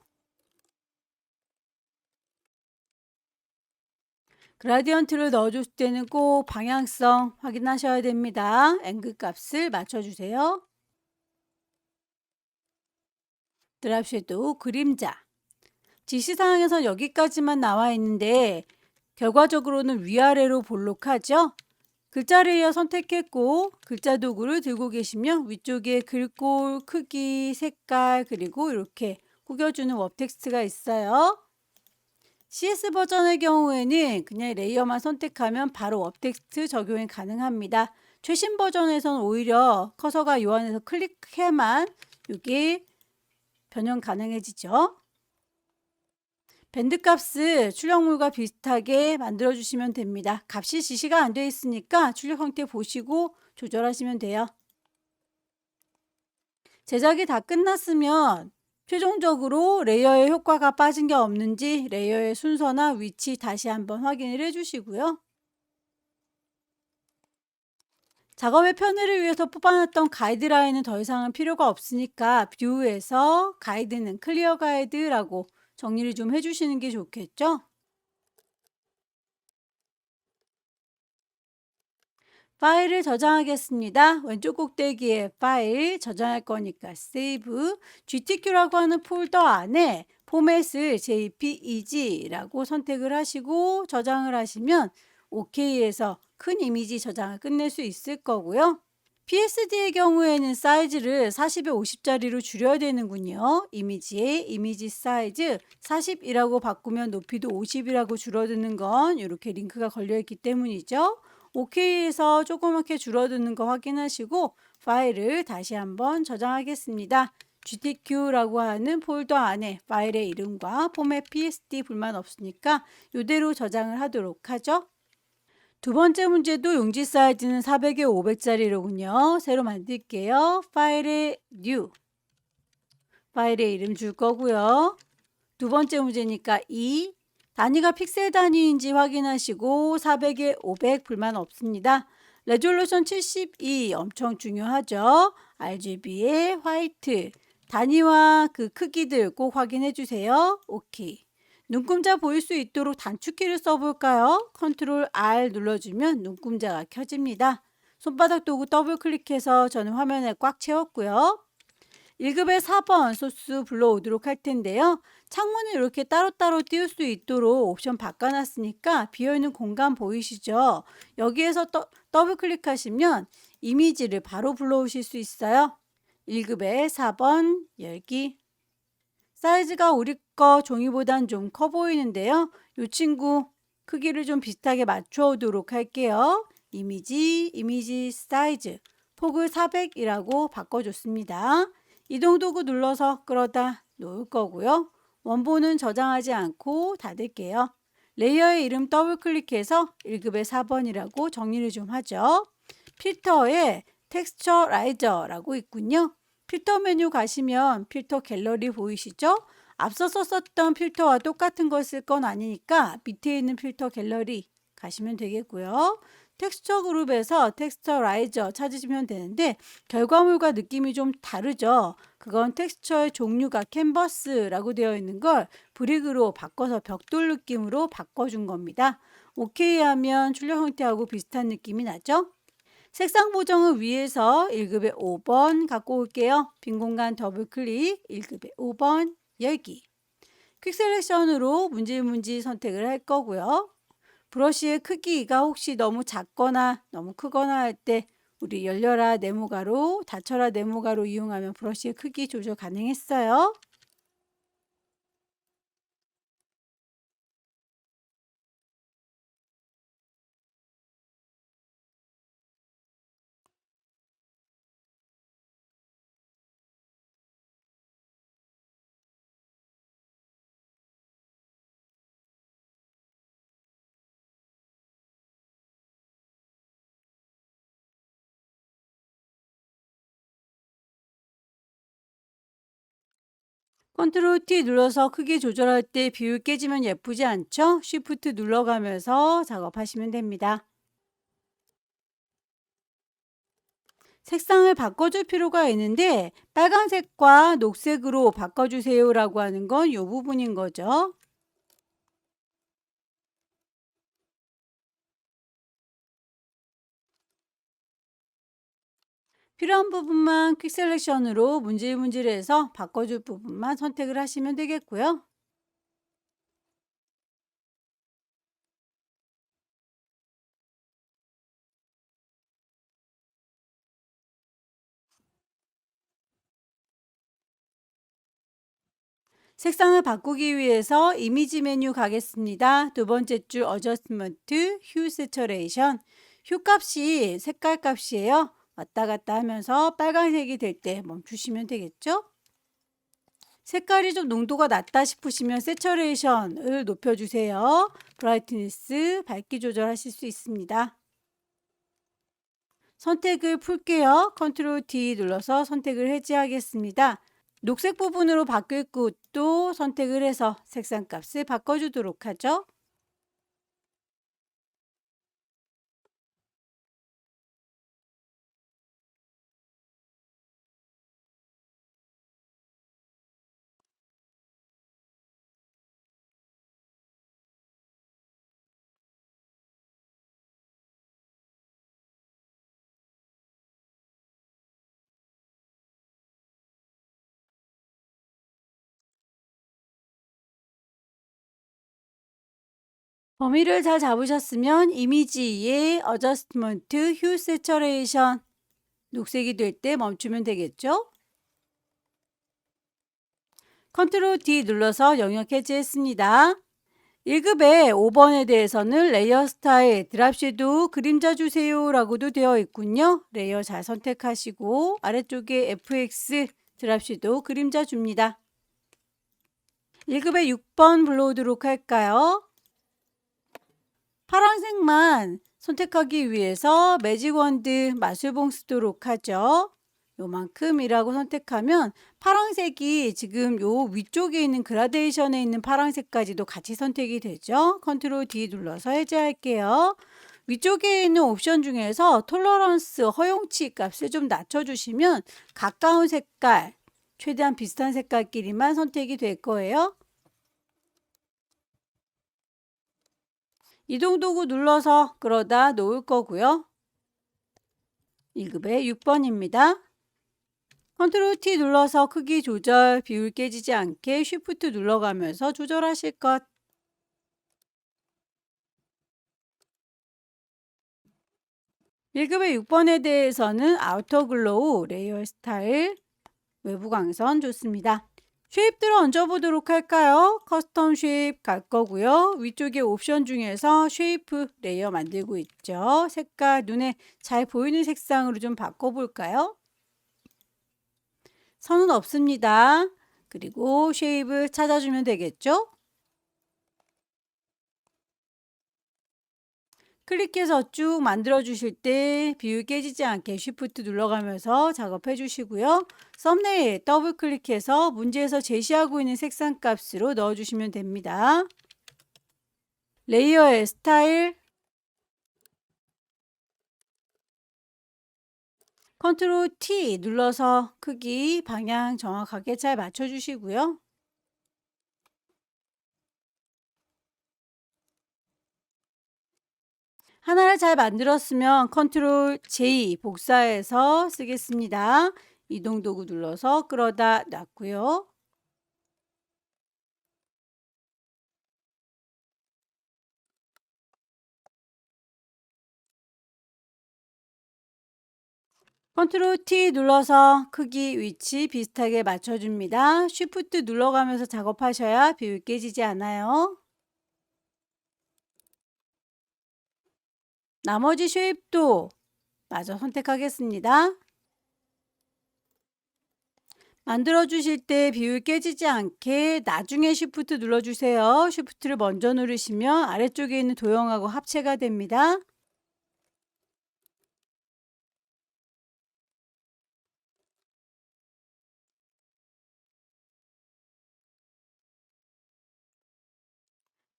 그라디언트를 넣어줄 때는 꼭 방향성 확인하셔야 됩니다. 앵글 값을 맞춰주세요. 드랍 섀도우 그림자 지시사항에서 여기까지만 나와 있는데 결과적으로는 위아래로 볼록하죠? 글자 레이어 선택했고 글자 도구를 들고 계시면 위쪽에 글꼴, 크기, 색깔 그리고 이렇게 꾸겨주는 웹텍스트가 있어요. CS 버전의 경우에는 그냥 레이어만 선택하면 바로 웹텍스트 적용이 가능합니다. 최신 버전에서는 오히려 커서가 요 안에서 클릭해만 이게 변형 가능해지죠. 밴드 값을 출력물과 비슷하게 만들어 주시면 됩니다. 값이 지시가 안 되어 있으니까 출력 형태 보시고 조절하시면 돼요. 제작이 다 끝났으면 최종적으로 레이어의 효과가 빠진 게 없는지 레이어의 순서나 위치 다시 한번 확인을 해주시고요. 작업의 편의를 위해서 뽑아놨던 가이드라인은 더 이상은 필요가 없으니까 뷰에서 가이드는 클리어 가이드라고 정리를 좀 해주시는 게 좋겠죠? 파일을 저장하겠습니다. 왼쪽 꼭대기에 파일 저장할 거니까 세이브 GTQ라고 하는 폴더 안에 포맷을 JPEG라고 선택을 하시고 저장을 하시면 OK에서 큰 이미지 저장을 끝낼 수 있을 거고요. PSD의 경우에는 사이즈를 40에 50짜리로 줄여야 되는군요. 이미지에 이미지 사이즈 40이라고 바꾸면 높이도 50이라고 줄어드는 건 이렇게 링크가 걸려 있기 때문이죠. OK에서 조그맣게 줄어드는 거 확인하시고 파일을 다시 한번 저장하겠습니다. GTQ라고 하는 폴더 안에 파일의 이름과 포맷 PSD 불만 없으니까 이대로 저장을 하도록 하죠. 두 번째 문제도 용지 사이즈는 400에 500짜리로군요. 새로 만들게요. 파일에 new 파일의 이름 줄 거고요. 두 번째 문제니까 단위가 픽셀 단위인지 확인하시고 400에 500 불만 없습니다. 레졸루션 72 엄청 중요하죠. RGB의 화이트 단위와 그 크기들 꼭 확인해 주세요. 오케이. 눈금자 보일 수 있도록 단축키를 써볼까요? 컨트롤 R 눌러주면 눈금자가 켜집니다. 손바닥 도구 더블 클릭해서 저는 화면에 꽉 채웠고요. 1급의 4번 소스 불러오도록 할 텐데요. 창문을 이렇게 따로따로 띄울 수 있도록 옵션 바꿔놨으니까 비어있는 공간 보이시죠? 여기에서 더블 클릭하시면 이미지를 바로 불러오실 수 있어요. 1급의 4번 열기 사이즈가 우리 거 종이보단 좀 커 보이는데요. 이 친구 크기를 좀 비슷하게 맞춰 오도록 할게요. 이미지 사이즈 폭을 400이라고 바꿔줬습니다. 이동도구 눌러서 끌어다 놓을 거고요. 원본은 저장하지 않고 닫을게요. 레이어의 이름 더블 클릭해서 1급의 4번이라고 정리를 좀 하죠. 필터에 텍스처라이저라고 있군요. 필터 메뉴 가시면 필터 갤러리 보이시죠? 앞서서 썼던 필터와 똑같은 걸 쓸 건 아니니까 밑에 있는 필터 갤러리 가시면 되겠고요. 텍스처 그룹에서 텍스처라이저 찾으시면 되는데 결과물과 느낌이 좀 다르죠. 그건 텍스처의 종류가 캔버스라고 되어 있는 걸 브릭으로 바꿔서 벽돌 느낌으로 바꿔준 겁니다. 오케이 하면 출력 형태하고 비슷한 느낌이 나죠? 색상 보정을 위해서 1급의 5번 갖고 올게요. 빈 공간 더블 클릭, 1급의 5번 열기. 퀵 셀렉션으로 문질문질 선택을 할 거고요. 브러쉬의 크기가 혹시 너무 작거나 너무 크거나 할 때 우리 열려라 네모가로, 닫혀라 네모가로 이용하면 브러쉬의 크기 조절 가능했어요. 컨트롤 T 눌러서 크기 조절할 때 비율 깨지면 예쁘지 않죠? 쉬프트 눌러가면서 작업하시면 됩니다. 색상을 바꿔줄 필요가 있는데 빨간색과 녹색으로 바꿔주세요 라고 하는 건 이 부분인 거죠. 필요한 부분만 퀵 셀렉션으로 문질문질해서 바꿔줄 부분만 선택을 하시면 되겠고요. 색상을 바꾸기 위해서 이미지 메뉴 가겠습니다. 두 번째 줄 어저스트먼트, 휴 세처레이션. 휴 값이 색깔 값이에요. 왔다 갔다 하면서 빨간색이 될 때 멈추시면 되겠죠? 색깔이 좀 농도가 낮다 싶으시면 세처레이션을 높여주세요. 브라이트니스, 밝기 조절하실 수 있습니다. 선택을 풀게요. 컨트롤 D 눌러서 선택을 해제하겠습니다. 녹색 부분으로 바뀔 곳도 선택을 해서 색상 값을 바꿔주도록 하죠. 범위를 잘 잡으셨으면 이미지의 어저스트먼트, 휴 세처레이션 녹색이 될 때 멈추면 되겠죠. 컨트롤 D 눌러서 영역 해제했습니다. 1급의 5번에 대해서는 레이어 스타일, 드랍 섀도우, 그림자 주세요 라고도 되어 있군요. 레이어 잘 선택하시고 아래쪽에 FX, 드랍 섀도우, 그림자 줍니다. 1급의 6번 불러오도록 할까요? 파란색만 선택하기 위해서 매직 원드 마술봉 쓰도록 하죠. 요만큼이라고 선택하면 파란색이 지금 요 위쪽에 있는 그라데이션에 있는 파란색까지도 같이 선택이 되죠. 컨트롤 D 눌러서 해제할게요. 위쪽에 있는 옵션 중에서 톨러런스 허용치 값을 좀 낮춰주시면 가까운 색깔, 최대한 비슷한 색깔끼리만 선택이 될 거예요. 이동 도구 눌러서 끌어다 놓을 거고요. 1급의 6번입니다. 컨트롤 T 눌러서 크기 조절, 비율 깨지지 않게 쉬프트 눌러가면서 조절하실 것. (1급의 6번에) 대해서는 아우터 글로우, 레이어 스타일, 외부 광선 좋습니다. 쉐입들을 얹어보도록 할까요? 커스텀 쉐입 갈 거고요. 위쪽에 옵션 중에서 쉐이프 레이어 만들고 있죠. 색깔 눈에 잘 보이는 색상으로 좀 바꿔볼까요? 선은 없습니다. 그리고 쉐입을 찾아주면 되겠죠? 클릭해서 쭉 만들어 주실 때 비율 깨지지 않게 쉬프트 눌러가면서 작업해 주시고요. 썸네일 더블 클릭해서 문제에서 제시하고 있는 색상 값으로 넣어 주시면 됩니다. 레이어의 스타일, 컨트롤 T 눌러서 크기, 방향 정확하게 잘 맞춰주시고요. 하나를 잘 만들었으면 컨트롤 J 복사해서 쓰겠습니다. 이동 도구 눌러서 끌어다 놨고요. 컨트롤 T 눌러서 크기, 위치 비슷하게 맞춰줍니다. 쉬프트 눌러가면서 작업하셔야 비율 깨지지 않아요. 나머지 쉐입도 마저 선택하겠습니다. 만들어 주실 때 비율 깨지지 않게 나중에 쉬프트 눌러주세요. 쉬프트를 먼저 누르시면 아래쪽에 있는 도형하고 합체가 됩니다.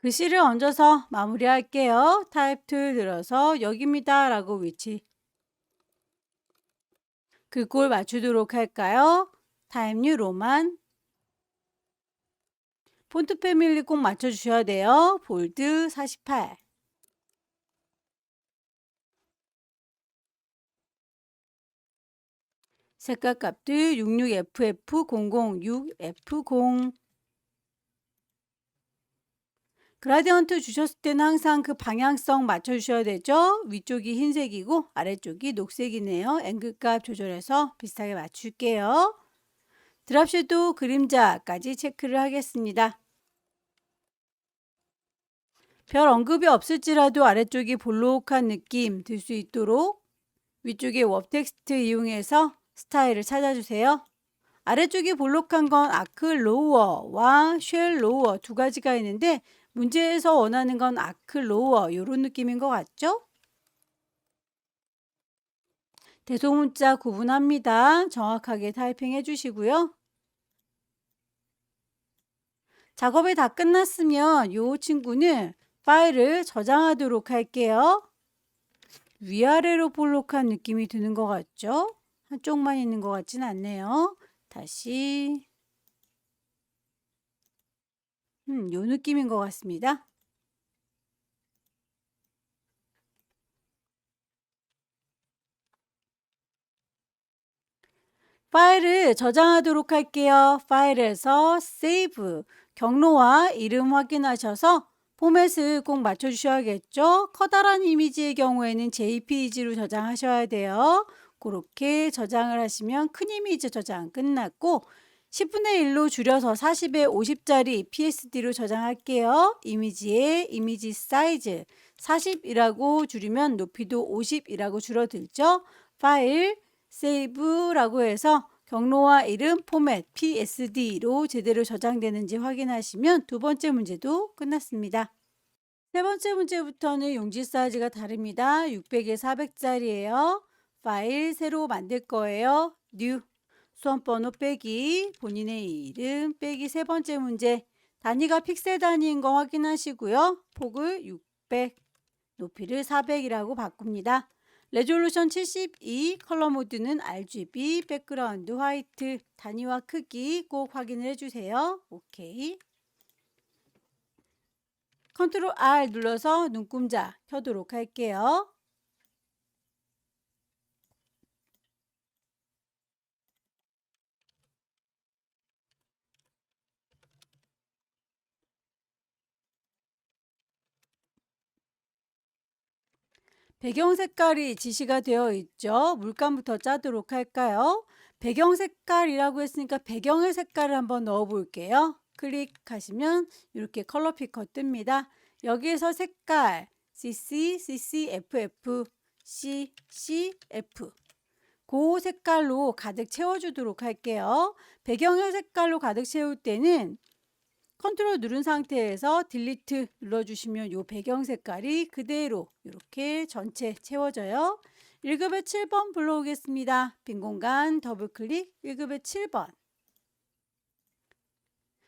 글씨를 얹어서 마무리할게요. 타입 툴 들어서 여기입니다 라고 위치 글꼴 맞추도록 할까요? 타입 뉴 로만 폰트 패밀리 꼭 맞춰주셔야 돼요. 볼드 48 색깔 값들 66FF006F0 그라디언트 주셨을 때는 항상 그 방향성 맞춰주셔야 되죠. 위쪽이 흰색이고 아래쪽이 녹색이네요. 앵글 값 조절해서 비슷하게 맞출게요. 드랍 섀도우 그림자까지 체크를 하겠습니다. 별 언급이 없을지라도 아래쪽이 볼록한 느낌 들 수 있도록 위쪽에 웹 텍스트 이용해서 스타일을 찾아주세요. 아래쪽이 볼록한 건 아크 로우어와 쉘 로우어 두 가지가 있는데 문제에서 원하는 건 아크 로우어 이런 느낌인 것 같죠? 대소문자 구분합니다. 정확하게 타이핑 해주시고요. 작업이 다 끝났으면 이 친구는 파일을 저장하도록 할게요. 위아래로 볼록한 느낌이 드는 것 같죠? 한쪽만 있는 것 같진 않네요. 다시 요 느낌인 것 같습니다. 파일을 저장하도록 할게요. 파일에서 세이브, 경로와 이름 확인하셔서 포맷을 꼭 맞춰주셔야겠죠. 커다란 이미지의 경우에는 JPEG로 저장하셔야 돼요. 그렇게 저장을 하시면 큰 이미지 저장 끝났고 10분의 1로 줄여서 40에 50짜리 PSD로 저장할게요. 이미지의 이미지 사이즈 40이라고 줄이면 높이도 50이라고 줄어들죠. 파일 세이브라고 해서 경로와 이름 포맷 PSD로 제대로 저장되는지 확인하시면 두 번째 문제도 끝났습니다. 세 번째 문제부터는 용지 사이즈가 다릅니다. 600에 400짜리예요. 파일 새로 만들 거예요. 뉴 수험번호 빼기 본인의 이름 빼기 세 번째 문제 단위가 픽셀 단위인 거 확인하시고요. 폭을 600 높이를 400이라고 바꿉니다. 레졸루션 72 컬러 모드는 RGB 백그라운드 화이트 단위와 크기 꼭 확인을 해주세요. 오케이. 컨트롤 R 눌러서 눈금자 켜도록 할게요. 배경 색깔이 지시가 되어 있죠. 물감부터 짜도록 할까요? 배경 색깔이라고 했으니까 배경의 색깔을 한번 넣어 볼게요. 클릭하시면 이렇게 컬러 피커 뜹니다. 여기에서 색깔 CC, CCFF, CCF 그 색깔로 가득 채워주도록 할게요. 배경의 색깔로 가득 채울 때는 컨트롤 누른 상태에서 딜리트 눌러주시면 이 배경 색깔이 그대로 이렇게 전체 채워져요. 1급의 7번 불러오겠습니다. 빈 공간 더블클릭 1급의 7번.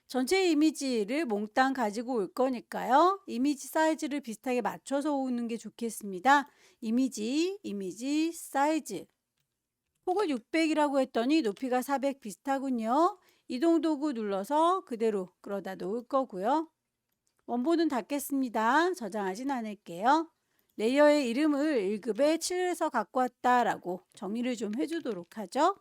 전체 이미지를 몽땅 가지고 올 거니까요. 이미지 사이즈를 비슷하게 맞춰서 오는 게 좋겠습니다. 이미지 사이즈 폭을 600이라고 했더니 높이가 400 비슷하군요. 이동 도구 눌러서 그대로 끌어다 놓을 거고요. 원본은 닫겠습니다. 저장하진 않을게요. 레이어의 이름을 1급에 7에서 갖고 왔다라고 정리를 좀 해주도록 하죠.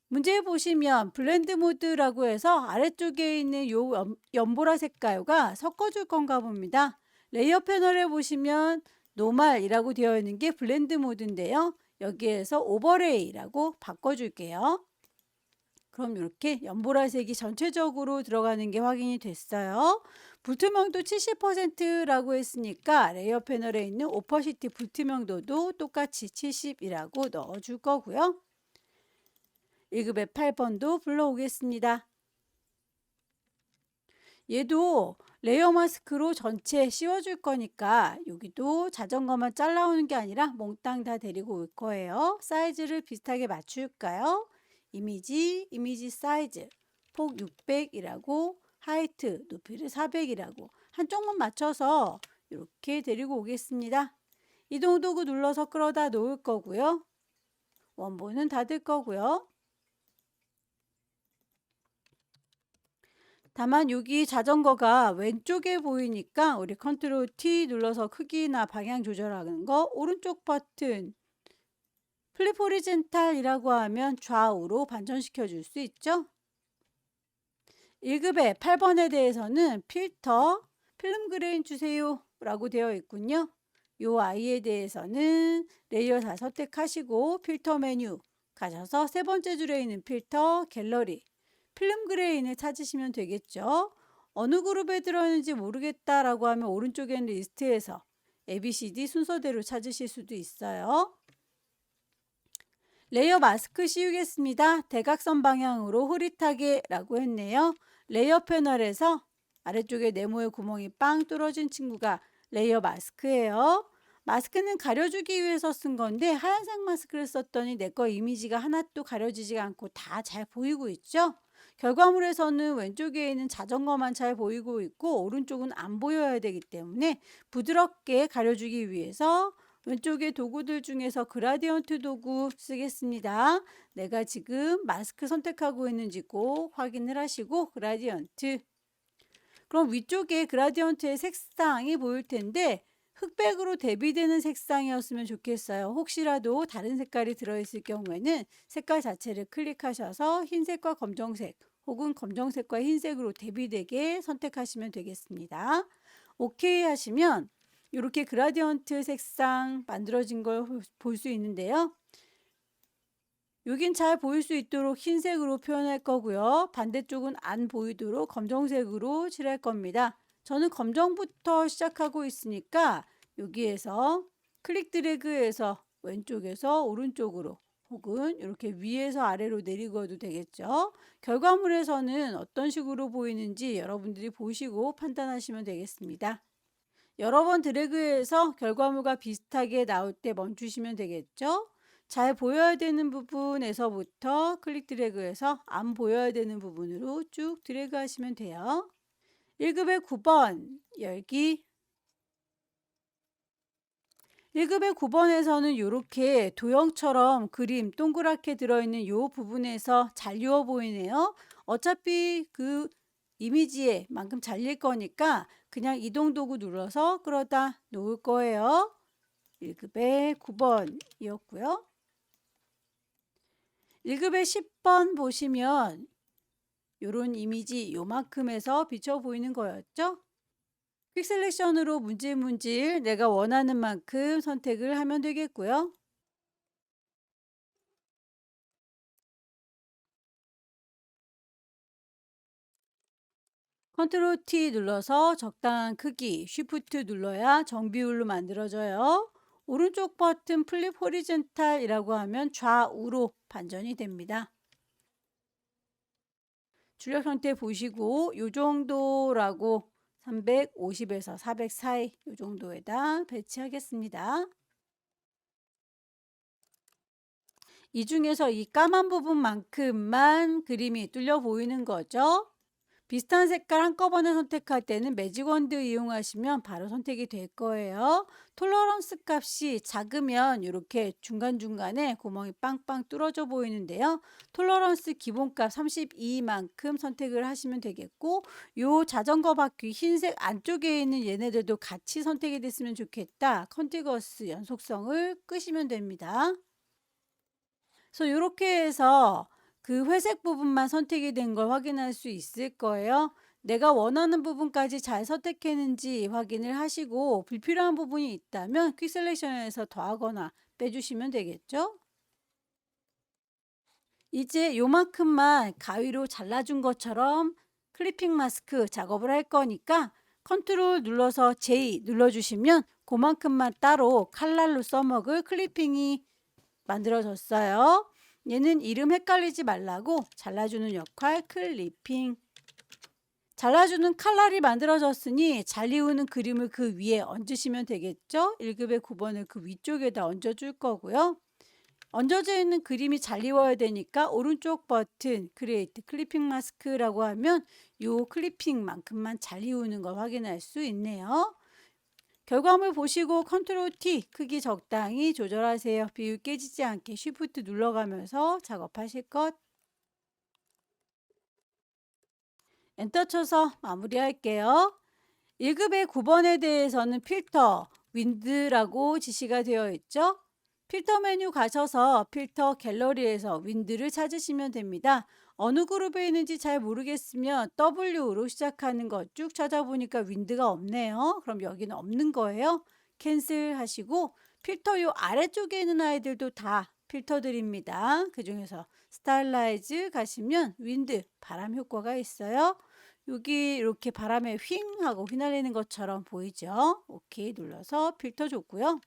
문제 보시면 블렌드 모드라고 해서 아래쪽에 있는 요 연보라 색깔과 섞어줄 건가 봅니다. 레이어 패널에 보시면 노멀이라고 되어 있는 게 블렌드 모드인데요. 여기에서 오버레이라고 바꿔줄게요. 그럼 이렇게 연보라색이 전체적으로 들어가는 게 확인이 됐어요. 불투명도 70%라고 했으니까 레이어 패널에 있는 오퍼시티 불투명도도 똑같이 70이라고 넣어줄 거고요. 1급의 8번도 불러오겠습니다. 얘도 레이어 마스크로 전체 씌워줄 거니까 여기도 자전거만 잘라오는 게 아니라 몽땅 다 데리고 올 거예요. 사이즈를 비슷하게 맞출까요? 이미지 사이즈 폭 600이라고 하이트 높이를 400이라고 한쪽만 맞춰서 이렇게 데리고 오겠습니다. 이동 도구 눌러서 끌어다 놓을 거고요. 원본은 닫을 거고요. 다만 여기 자전거가 왼쪽에 보이니까 우리 컨트롤 T 눌러서 크기나 방향 조절하는 거 오른쪽 버튼 플립 호리젠탈이라고 하면 좌우로 반전시켜 줄 수 있죠. 1급의 8번에 대해서는 필터 필름 그레인 주세요 라고 되어 있군요. 요 아이에 대해서는 레이어 다 선택하시고 필터 메뉴 가셔서 세 번째 줄에 있는 필터 갤러리 필름 그레인을 찾으시면 되겠죠. 어느 그룹에 들어있는지 모르겠다라고 하면 오른쪽에 있는 리스트에서 ABCD 순서대로 찾으실 수도 있어요. 레이어 마스크 씌우겠습니다. 대각선 방향으로 흐릿하게 라고 했네요. 레이어 패널에서 아래쪽에 네모의 구멍이 빵 뚫어진 친구가 레이어 마스크예요. 마스크는 가려주기 위해서 쓴 건데 하얀색 마스크를 썼더니 내 거 이미지가 하나도 가려지지가 않고 다 잘 보이고 있죠. 결과물에서는 왼쪽에 있는 자전거만 잘 보이고 있고 오른쪽은 안 보여야 되기 때문에 부드럽게 가려주기 위해서 왼쪽의 도구들 중에서 그라디언트 도구 쓰겠습니다. 내가 지금 마스크 선택하고 있는지 꼭 확인을 하시고 그라디언트. 그럼 위쪽에 그라디언트의 색상이 보일 텐데 흑백으로 대비되는 색상이었으면 좋겠어요. 혹시라도 다른 색깔이 들어있을 경우에는 색깔 자체를 클릭하셔서 흰색과 검정색 혹은 검정색과 흰색으로 대비되게 선택하시면 되겠습니다. 오케이 하시면 이렇게 그라디언트 색상 만들어진 걸 볼 수 있는데요. 여긴 잘 보일 수 있도록 흰색으로 표현할 거고요. 반대쪽은 안 보이도록 검정색으로 칠할 겁니다. 저는 검정부터 시작하고 있으니까 여기에서 클릭 드래그해서 왼쪽에서 오른쪽으로 혹은 이렇게 위에서 아래로 내리고도 되겠죠. 결과물에서는 어떤 식으로 보이는지 여러분들이 보시고 판단하시면 되겠습니다. 여러 번 드래그해서 결과물과 비슷하게 나올 때 멈추시면 되겠죠. 잘 보여야 되는 부분에서부터 클릭 드래그해서 안 보여야 되는 부분으로 쭉 드래그 하시면 돼요. 1급의 9번 열기 1급의 9번에서는 이렇게 도형처럼 그림 동그랗게 들어있는 이 부분에서 잘리워 보이네요. 어차피 그 이미지에 만큼 잘릴 거니까 그냥 이동 도구 눌러서 끌어다 놓을 거예요. 1급의 9번이었고요. 1급의 10번 보시면 이런 이미지 요만큼에서 비쳐 보이는 거였죠. 퀵 셀렉션으로 문질 내가 원하는 만큼 선택을 하면 되겠고요. 컨트롤 T 눌러서 적당한 크기, 쉬프트 눌러야 정비율로 만들어져요. 오른쪽 버튼 플립 호리젠탈이라고 하면 좌우로 반전이 됩니다. 출력 형태 보시고 이 정도라고 350에서 400 사이 이 정도에다 배치하겠습니다. 이 중에서 이 까만 부분만큼만 그림이 뚫려 보이는 거죠. 비슷한 색깔 한꺼번에 선택할 때는 매직 원드 이용하시면 바로 선택이 될 거예요. 톨러런스 값이 작으면 이렇게 중간중간에 구멍이 빵빵 뚫어져 보이는데요. 톨러런스 기본값 32만큼 선택을 하시면 되겠고, 요 자전거 바퀴 흰색 안쪽에 있는 얘네들도 같이 선택이 됐으면 좋겠다. 컨티거스 연속성을 끄시면 됩니다. 그래서 이렇게 해서 그 회색 부분만 선택이 된 걸 확인할 수 있을 거예요. 내가 원하는 부분까지 잘 선택했는지 확인을 하시고, 불필요한 부분이 있다면 퀵 셀렉션에서 더하거나 빼주시면 되겠죠. 이제 요만큼만 가위로 잘라준 것처럼 클리핑 마스크 작업을 할 거니까 컨트롤 눌러서 J 눌러주시면 그만큼만 따로 칼날로 써먹을 클리핑이 만들어졌어요. 얘는 이름 헷갈리지 말라고 잘라주는 역할 클리핑. 잘라주는 칼날이 만들어졌으니 잘리우는 그림을 그 위에 얹으시면 되겠죠. 1급의 9번을 그 위쪽에다 얹어줄 거고요. 얹어져 있는 그림이 잘리워야 되니까 오른쪽 버튼 크리에이트 클리핑 마스크라고 하면 요 클리핑만큼만 잘리우는 걸 확인할 수 있네요. 결과물 보시고 컨트롤 T 크기 적당히 조절하세요. 비율 깨지지 않게 쉬프트 눌러가면서 작업하실 것. 엔터 쳐서 마무리할게요. 1급의 9번에 대해서는 필터, 윈드라고 지시가 되어 있죠. 필터 메뉴 가셔서 필터 갤러리에서 윈드를 찾으시면 됩니다. 어느 그룹에 있는지 잘 모르겠으면 W로 시작하는 거 쭉 찾아보니까 윈드가 없네요. 그럼 여기는 없는 거예요. 캔슬 하시고 필터 요 아래쪽에 있는 아이들도 다 필터들입니다. 그 중에서 스타일라이즈 가시면 윈드, 바람 효과가 있어요. 여기 이렇게 바람에 휙 하고 휘날리는 것처럼 보이죠? 오케이 눌러서 필터 줬고요.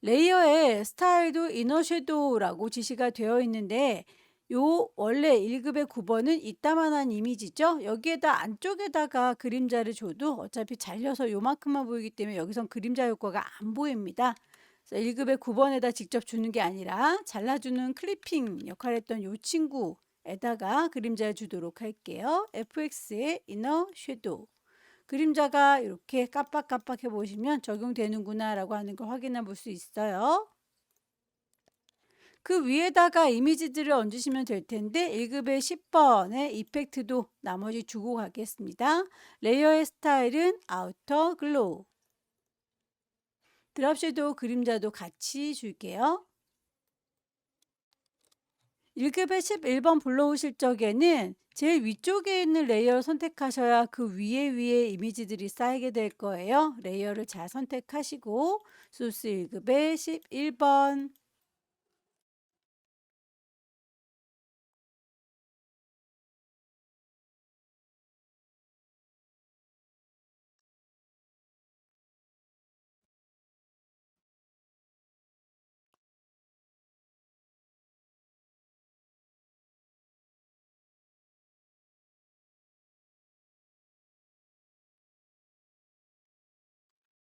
레이어의 스타일도 이너 섀도우라고 지시가 되어 있는데 요 원래 1급의 9번은 이따만한 이미지죠. 여기에다 안쪽에다가 그림자를 줘도 어차피 잘려서 요만큼만 보이기 때문에 여기선 그림자 효과가 안 보입니다. 그래서 1급의 9번에다 직접 주는 게 아니라 잘라주는 클리핑 역할을 했던 요 친구에다가 그림자를 주도록 할게요. FX의 이너 섀도우. 그림자가 이렇게 깜빡깜빡해 보시면 적용되는구나 라고 하는 걸 확인해 볼 수 있어요. 그 위에다가 이미지들을 얹으시면 될 텐데 1급의 10번의 이펙트도 나머지 주고 가겠습니다. 레이어의 스타일은 아우터 글로우. 드랍 섀도우 그림자도 같이 줄게요. 1급의 11번 불러오실 적에는 제일 위쪽에 있는 레이어를 선택하셔야 그 위에 이미지들이 쌓이게 될 거예요. 레이어를 잘 선택하시고 소스 1급의 11번.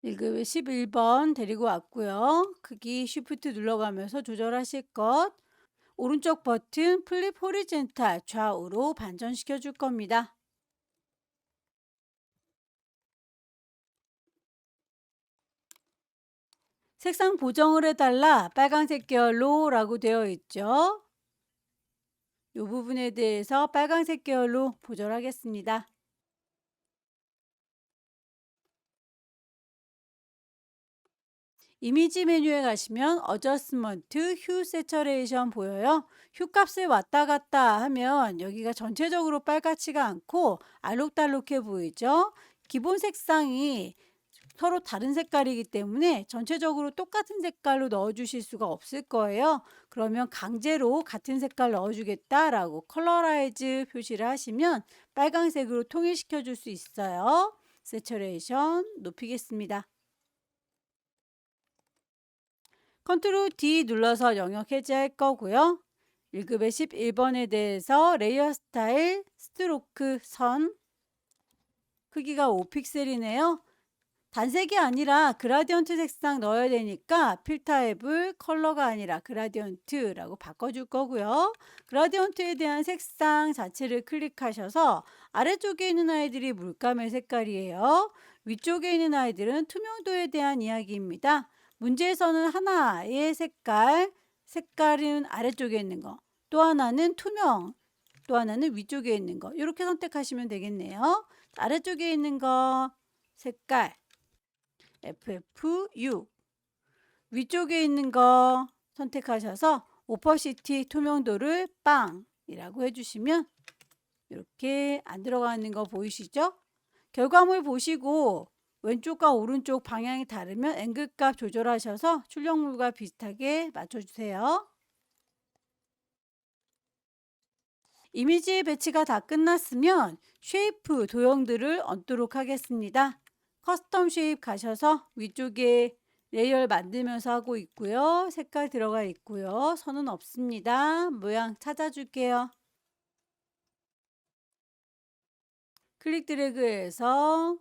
일급의 11번 데리고 왔고요. 크기 쉬프트 눌러가면서 조절하실 것. 오른쪽 버튼 플립 호리젠탈 좌우로 반전시켜 줄 겁니다. 색상 보정을 해달라 빨간색 계열로 라고 되어 있죠. 이 부분에 대해서 빨간색 계열로 조절하겠습니다. 이미지 메뉴에 가시면 어저스먼트 휴 세처레이션 보여요. 휴 값을 왔다 갔다 하면 여기가 전체적으로 빨갛지가 않고 알록달록해 보이죠. 기본 색상이 서로 다른 색깔이기 때문에 전체적으로 똑같은 색깔로 넣어 주실 수가 없을 거예요. 그러면 강제로 같은 색깔 넣어 주겠다라고 컬러라이즈 표시를 하시면 빨강색으로 통일시켜 줄 수 있어요. 세처레이션 높이겠습니다. 컨트롤 D 눌러서 영역 해제할 거고요. 1급의 11번에 대해서 레이어 스타일 스트로크 선 크기가 5픽셀이네요. 단색이 아니라 그라디언트 색상 넣어야 되니까 필타입을 컬러가 아니라 그라디언트라고 바꿔줄 거고요. 그라디언트에 대한 색상 자체를 클릭하셔서 아래쪽에 있는 아이들이 물감의 색깔이에요. 위쪽에 있는 아이들은 투명도에 대한 이야기입니다. 문제에서는 하나의 색깔은 아래쪽에 있는 거, 또 하나는 투명, 또 하나는 위쪽에 있는 거, 이렇게 선택하시면 되겠네요. 아래쪽에 있는 거 색깔 FFU, 위쪽에 있는 거 선택하셔서 오퍼시티 투명도를 빵이라고 해주시면 이렇게 안 들어가는 거 보이시죠? 결과물 보시고 왼쪽과 오른쪽 방향이 다르면 앵글 값 조절하셔서 출력물과 비슷하게 맞춰주세요. 이미지 배치가 다 끝났으면 쉐이프 도형들을 얹도록 하겠습니다. 커스텀 쉐입 가셔서 위쪽에 레이어를 만들면서 하고 있고요. 색깔 들어가 있고요. 선은 없습니다. 모양 찾아줄게요. 클릭 드래그해서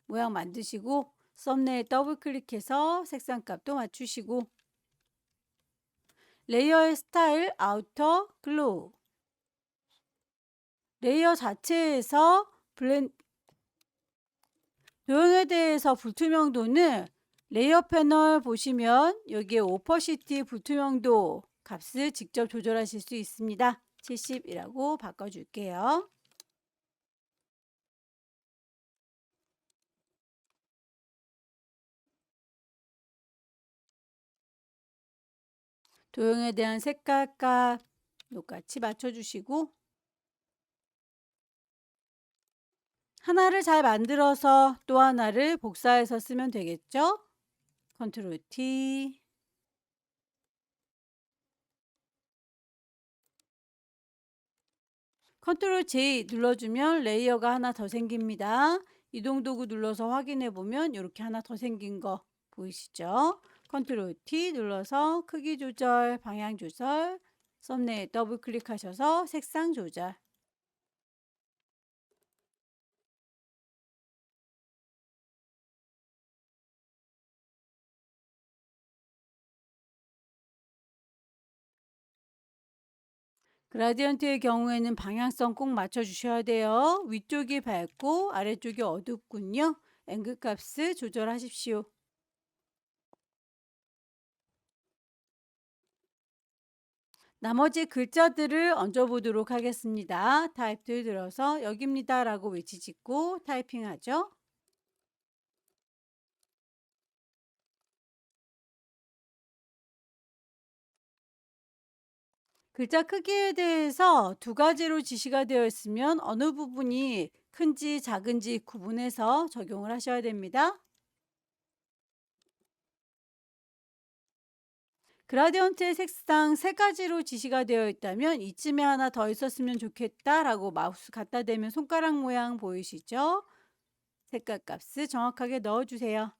모양 만드시고 썸네일 더블 클릭해서 색상 값도 맞추시고 레이어의 스타일 아우터 글로우, 레이어 자체에서 도형에 대해서 불투명도는 레이어 패널 보시면 여기에 오퍼시티 불투명도 값을 직접 조절하실 수 있습니다. 70이라고 바꿔줄게요. 도형에 대한 색깔 값 똑같이 맞춰주시고 하나를 잘 만들어서 또 하나를 복사해서 쓰면 되겠죠? 컨트롤 T, 컨트롤 J 눌러주면 레이어가 하나 더 생깁니다. 이동 도구 눌러서 확인해 보면 이렇게 하나 더 생긴 거 보이시죠? 컨트롤 T 눌러서 크기 조절, 방향 조절, 썸네일 더블 클릭하셔서 색상 조절. 그라디언트의 경우에는 방향성 꼭 맞춰주셔야 돼요. 위쪽이 밝고 아래쪽이 어둡군요. 앵글 값을 조절하십시오. 나머지 글자들을 얹어보도록 하겠습니다. 타입2 들어서 여기입니다 라고 위치 짓고 타이핑하죠. 글자 크기에 대해서 두 가지로 지시가 되어 있으면 어느 부분이 큰지 작은지 구분해서 적용을 하셔야 됩니다. 그라디언트의 색상 세 가지로 지시가 되어 있다면 이쯤에 하나 더 있었으면 좋겠다 라고 마우스 갖다 대면 손가락 모양 보이시죠? 색깔 값을 정확하게 넣어주세요.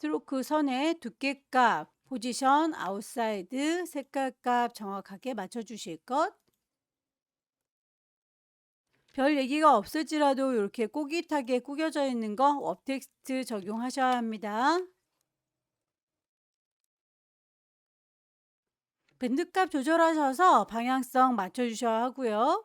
스트로크 선의 두께값, 포지션, 아웃사이드, 색깔값 정확하게 맞춰주실 것. 별 얘기가 없을지라도 이렇게 꼬깃하게 구겨져 있는 거 업텍스트 적용하셔야 합니다. 밴드값 조절하셔서 방향성 맞춰주셔야 하고요.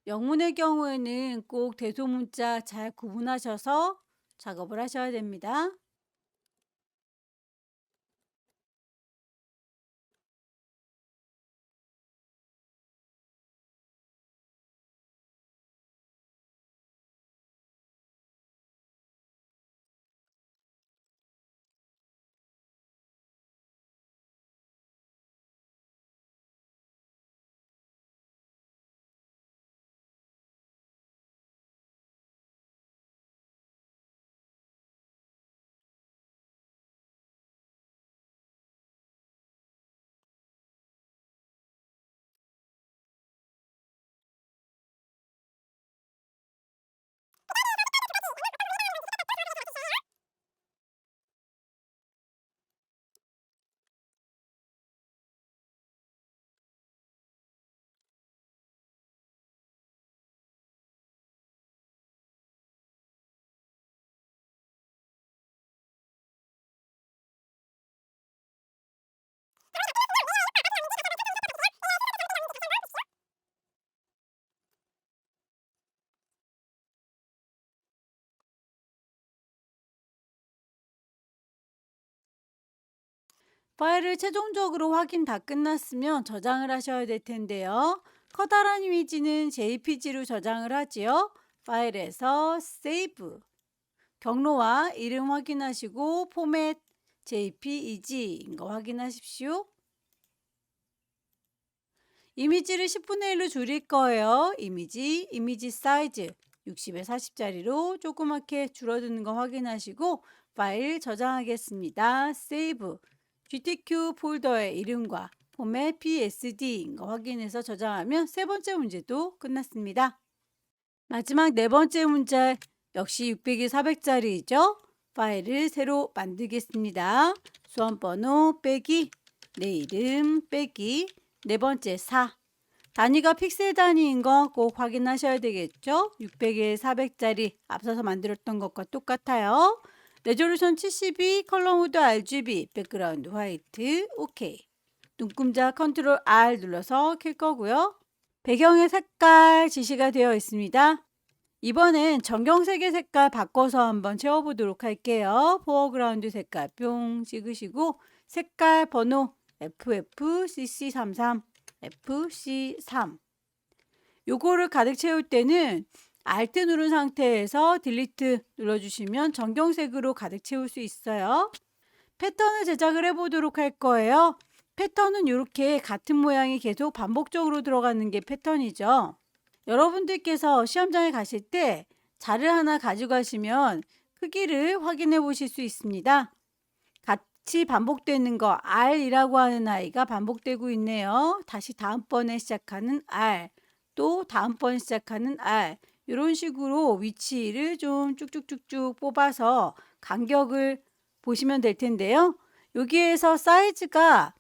영문의 경우에는 꼭 대소문자 잘 구분하셔서 작업을 하셔야 됩니다. 파일을 최종적으로 확인 다 끝났으면 저장을 하셔야 될 텐데요. 커다란 이미지는 JPG로 저장을 하지요. 파일에서 Save, 경로와 이름 확인하시고 포맷 JPEG인 거 확인하십시오. 이미지를 10분의 1로 줄일 거예요. 이미지 사이즈 60에 40짜리로 조그맣게 줄어드는 거 확인하시고 파일 저장하겠습니다. 세이브, GTQ 폴더의 이름과 포맷 PSD인 거 확인해서 저장하면 세 번째 문제도 끝났습니다. 마지막 네 번째 문제 역시 600에 400짜리이죠. 파일을 새로 만들겠습니다. 수험번호 빼기, 내 이름 빼기, 네 번째 4. 단위가 픽셀 단위인 거 꼭 확인하셔야 되겠죠. 600에 400짜리 앞서서 만들었던 것과 똑같아요. 레졸루션 72, 컬러 모드 RGB, 백그라운드 화이트, OK. 눈금자 컨트롤 R 눌러서 켤 거고요. 배경의 색깔 지시가 되어 있습니다. 이번엔 전경색의 색깔 바꿔서 한번 채워보도록 할게요. 포어그라운드 색깔 뿅 찍으시고 색깔 번호 FFCC33, FC3. 요거를 가득 채울 때는 Alt 누른 상태에서 딜리트 눌러주시면 전경색으로 가득 채울 수 있어요. 패턴을 제작을 해보도록 할 거예요. 패턴은 이렇게 같은 모양이 계속 반복적으로 들어가는 게 패턴이죠. 여러분들께서 시험장에 가실 때 자를 하나 가져가시면 크기를 확인해 보실 수 있습니다. 같이 반복되는 거 R이라고 하는 아이가 반복되고 있네요. 다시 다음번에 시작하는 R, 또 다음번에 시작하는 R, 이런 식으로 위치를 좀 쭉쭉쭉쭉 뽑아서 간격을 보시면 될 텐데요. 여기에서 사이즈가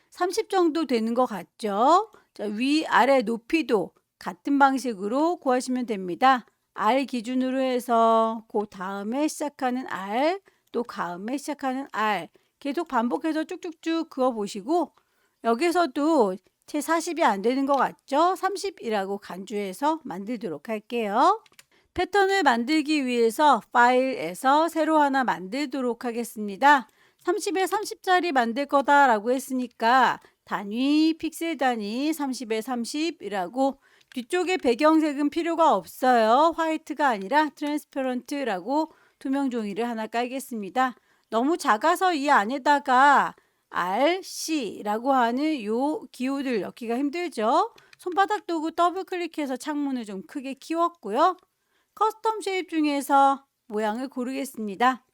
30 정도 되는 것 같죠? 자, 위아래 높이도 같은 방식으로 구하시면 됩니다. R 기준으로 해서 그 다음에 시작하는 R, 또 다음에 시작하는 R 계속 반복해서 쭉쭉쭉 그어 보시고 여기서도 채 40이 안 되는 것 같죠? 30이라고 간주해서 만들도록 할게요. 패턴을 만들기 위해서 파일에서 새로 하나 만들도록 하겠습니다. 30에 30짜리 만들 거다라고 했으니까 단위, 픽셀 단위 30에 30이라고 뒤쪽에 배경색은 필요가 없어요. 화이트가 아니라 트랜스퍼런트라고 투명 종이를 하나 깔겠습니다. 너무 작아서 이 안에다가 R, C라고 하는 요 기호들 넣기가 힘들죠. 손바닥 도구 더블 클릭해서 창문을 좀 크게 키웠고요. 커스텀 쉐입 중에서 모양을 고르겠습니다.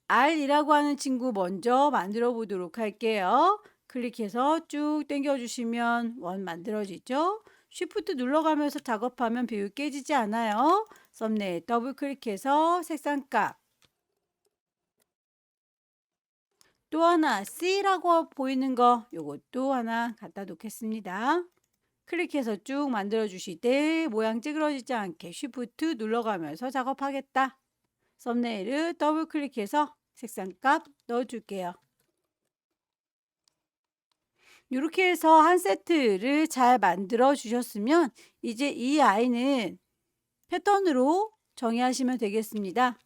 R이라고 하는 친구 먼저 만들어 보도록 할게요. 클릭해서 쭉 당겨 주시면 원 만들어지죠. 쉬프트 눌러가면서 작업하면 배우 깨지지 않아요. 썸네일 더블 클릭해서 색상값, 또 하나 C라고 보이는 거 요것도 하나 갖다 놓겠습니다. 클릭해서 쭉 만들어 주시되 모양 찌그러지지 않게 쉬프트 눌러가면서 작업하겠다. 썸네일을 더블 클릭해서 색상값 넣어줄게요. 이렇게 해서 한 세트를 잘 만들어 주셨으면 이제 이 아이는 패턴으로 정의하시면 되겠습니다.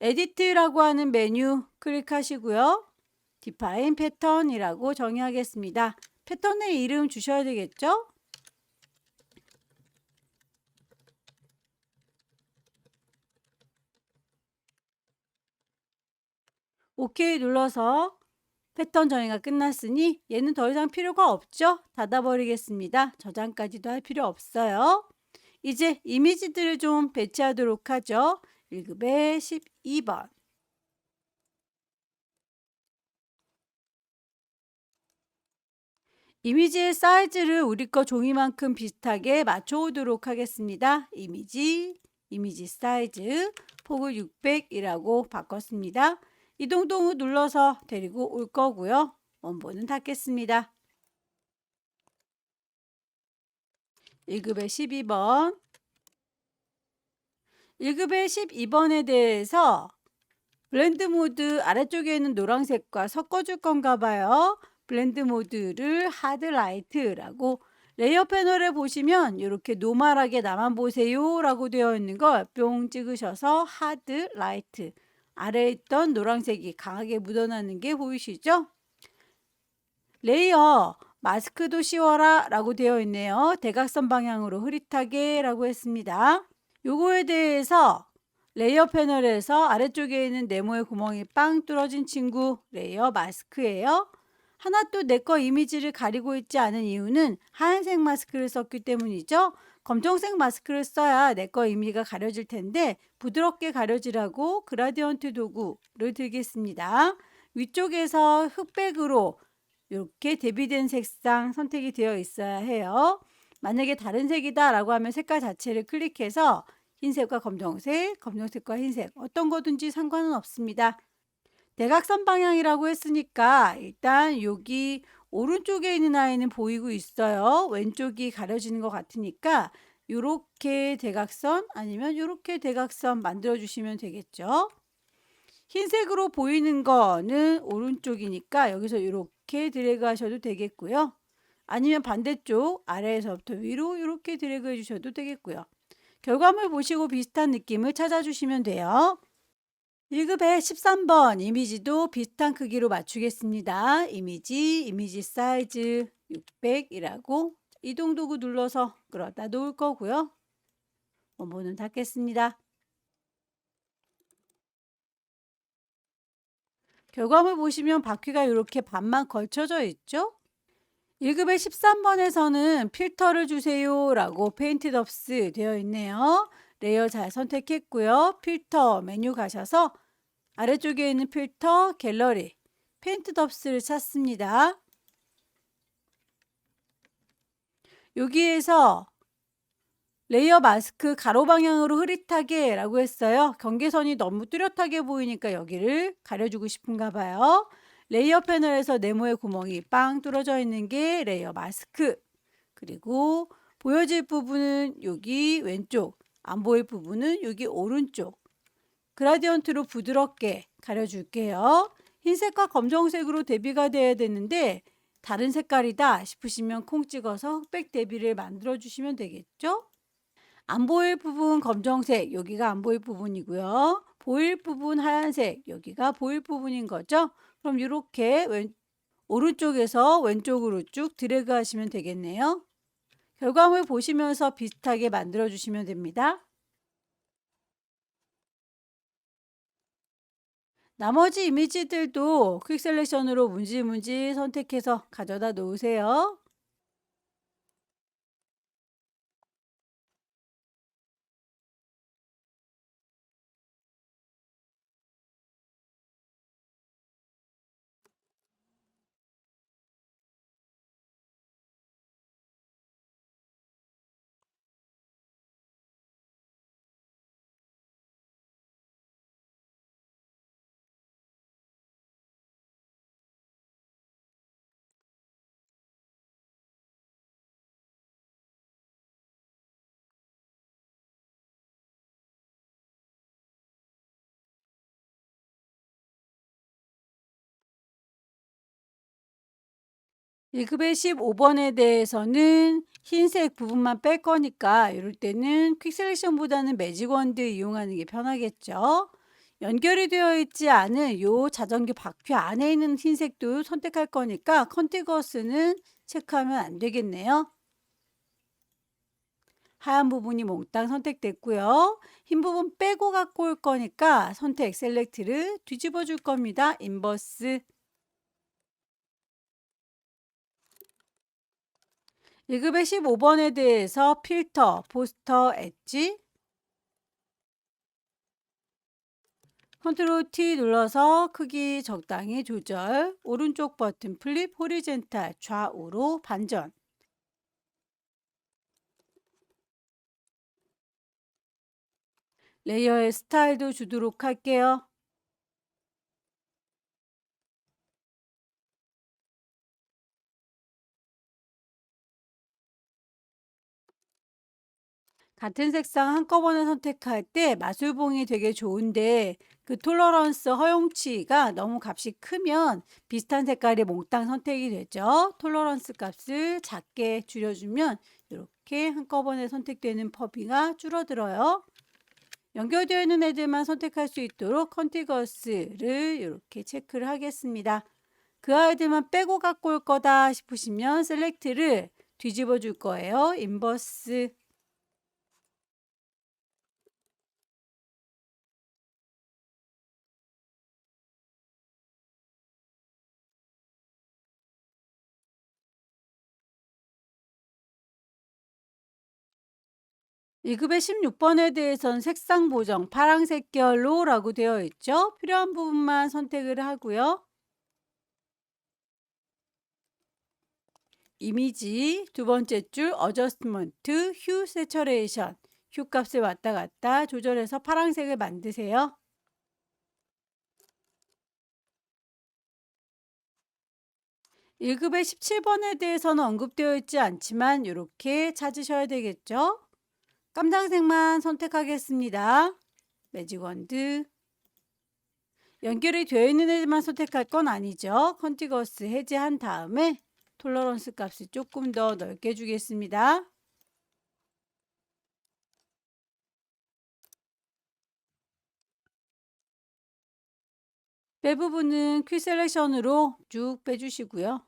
에디트라고 하는 메뉴 클릭하시고요. 디파인 패턴이라고 정의하겠습니다. 패턴의 이름 주셔야 되겠죠? OK 눌러서 패턴 정의가 끝났으니 얘는 더 이상 필요가 없죠? 닫아버리겠습니다. 저장까지도 할 필요 없어요. 이제 이미지들을 좀 배치하도록 하죠. 1급에 12번. 이미지의 사이즈를 우리 거 종이만큼 비슷하게 맞춰오도록 하겠습니다. 이미지 사이즈, 폭을 600이라고 바꿨습니다. 이동동을 눌러서 데리고 올 거고요. 원본은 닫겠습니다. 1급에 12번. 1급에 12번에 대해서 블렌드 모드 아래쪽에 있는 노란색과 섞어줄 건가 봐요. 블렌드 모드를 하드 라이트라고 레이어 패널에 보시면 이렇게 노멀하게 나만 보세요 라고 되어 있는 걸 뿅 찍으셔서 하드, 라이트 아래에 있던 노란색이 강하게 묻어나는 게 보이시죠? 레이어 마스크도 씌워라 라고 되어 있네요. 대각선 방향으로 흐릿하게 라고 했습니다. 요거에 대해서 레이어 패널에서 아래쪽에 있는 네모의 구멍이 빵 뚫어진 친구 레이어 마스크예요. 하나 또 내 거 이미지를 가리고 있지 않은 이유는 하얀색 마스크를 썼기 때문이죠. 검정색 마스크를 써야 내 거 이미지가 가려질 텐데 부드럽게 가려지라고 그라디언트 도구를 들겠습니다. 위쪽에서 흑백으로 이렇게 대비된 색상 선택이 되어 있어야 해요. 만약에 다른 색이다 라고 하면 색깔 자체를 클릭해서 흰색과 검정색, 검정색과 흰색 어떤 거든지 상관은 없습니다. 대각선 방향이라고 했으니까 일단 여기 오른쪽에 있는 아이는 보이고 있어요. 왼쪽이 가려지는 것 같으니까 이렇게 대각선 아니면 이렇게 대각선 만들어 주시면 되겠죠. 흰색으로 보이는 거는 오른쪽이니까 여기서 이렇게 드래그 하셔도 되겠고요. 아니면 반대쪽 아래에서부터 위로 이렇게 드래그 해주셔도 되겠고요. 결과물 보시고 비슷한 느낌을 찾아주시면 돼요. 1급의 13번 이미지도 비슷한 크기로 맞추겠습니다. 이미지 사이즈 600이라고 이동도구 눌러서 끌어다 놓을 거고요. 원본은 닫겠습니다. 결과물 보시면 바퀴가 이렇게 반만 걸쳐져 있죠? 1급의 13번에서는 필터를 주세요 라고 페인트 덥스 되어 있네요. 레이어 잘 선택했고요. 필터 메뉴 가셔서 아래쪽에 있는 필터 갤러리 페인트 덥스를 찾습니다. 여기에서 레이어 마스크 가로 방향으로 흐릿하게 라고 했어요. 경계선이 너무 뚜렷하게 보이니까 여기를 가려주고 싶은가 봐요. 레이어 패널에서 네모의 구멍이 빵 뚫어져 있는 게 레이어 마스크. 그리고 보여질 부분은 여기 왼쪽, 안 보일 부분은 여기 오른쪽. 그라디언트로 부드럽게 가려줄게요. 흰색과 검정색으로 대비가 돼야 되는데 다른 색깔이다 싶으시면 콩 찍어서 흑백 대비를 만들어 주시면 되겠죠? 안 보일 부분 검정색, 여기가 안 보일 부분이고요. 보일 부분 하얀색, 여기가 보일 부분인 거죠. 그럼 이렇게 오른쪽에서 왼쪽으로 쭉 드래그 하시면 되겠네요. 결과물 보시면서 비슷하게 만들어 주시면 됩니다. 나머지 이미지들도 퀵 셀렉션으로 문지 선택해서 가져다 놓으세요. 일급의 15번에 대해서는 흰색 부분만 뺄 거니까 이럴 때는 퀵 셀렉션보다는 매직 원드 이용하는 게 편하겠죠. 연결이 되어 있지 않은 요 자전거 바퀴 안에 있는 흰색도 선택할 거니까 컨티거스는 체크하면 안 되겠네요. 하얀 부분이 몽땅 선택됐고요. 흰 부분 빼고 갖고 올 거니까 선택 셀렉트를 뒤집어 줄 겁니다. 인버스 1급의 15번에 대해서 필터, 포스터, 엣지 컨트롤 T 눌러서 크기 적당히 조절 오른쪽 버튼 플립 호리젠탈 좌우로 반전 레이어의 스타일도 주도록 할게요. 같은 색상 한꺼번에 선택할 때 마술봉이 되게 좋은데 그 톨러런스 허용치가 너무 값이 크면 비슷한 색깔이 몽땅 선택이 되죠. 톨러런스 값을 작게 줄여주면 이렇게 한꺼번에 선택되는 범위가 줄어들어요. 연결되어 있는 애들만 선택할 수 있도록 컨티거스를 이렇게 체크를 하겠습니다. 그 아이들만 빼고 갖고 올 거다 싶으시면 셀렉트를 뒤집어 줄 거예요. 인버스. 이 급의 16번에 대해서는 색상 보정 파란색 계열로라고 되어 있죠. 필요한 부분만 선택을 하고요. 이미지 두 번째 줄 어저스트먼트 휴 세처레이션 휴 값을 왔다 갔다 조절해서 파란색을 만드세요. 1급의 17번에 대해서는 언급되어 있지 않지만 이렇게 찾으셔야 되겠죠. 깜장색만 선택하겠습니다. 매직 원드. 연결이 되어 있는 애들만 선택할 건 아니죠. 컨티거스 해제한 다음에 톨러런스 값을 조금 더 넓게 주겠습니다. 빼 부분은 퀵 셀렉션으로 쭉 빼주시고요.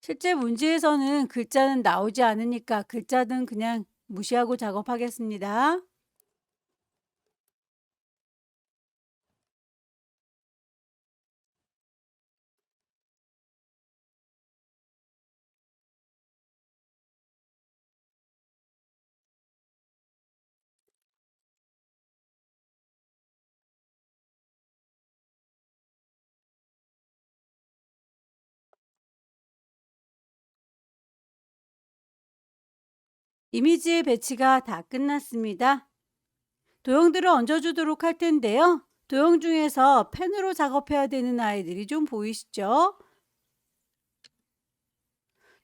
실제 문제에서는 글자는 나오지 않으니까 글자는 그냥 무시하고 작업하겠습니다. 이미지의 배치가 다 끝났습니다. 도형들을 얹어주도록 할 텐데요. 도형 중에서 펜으로 작업해야 되는 아이들이 좀 보이시죠?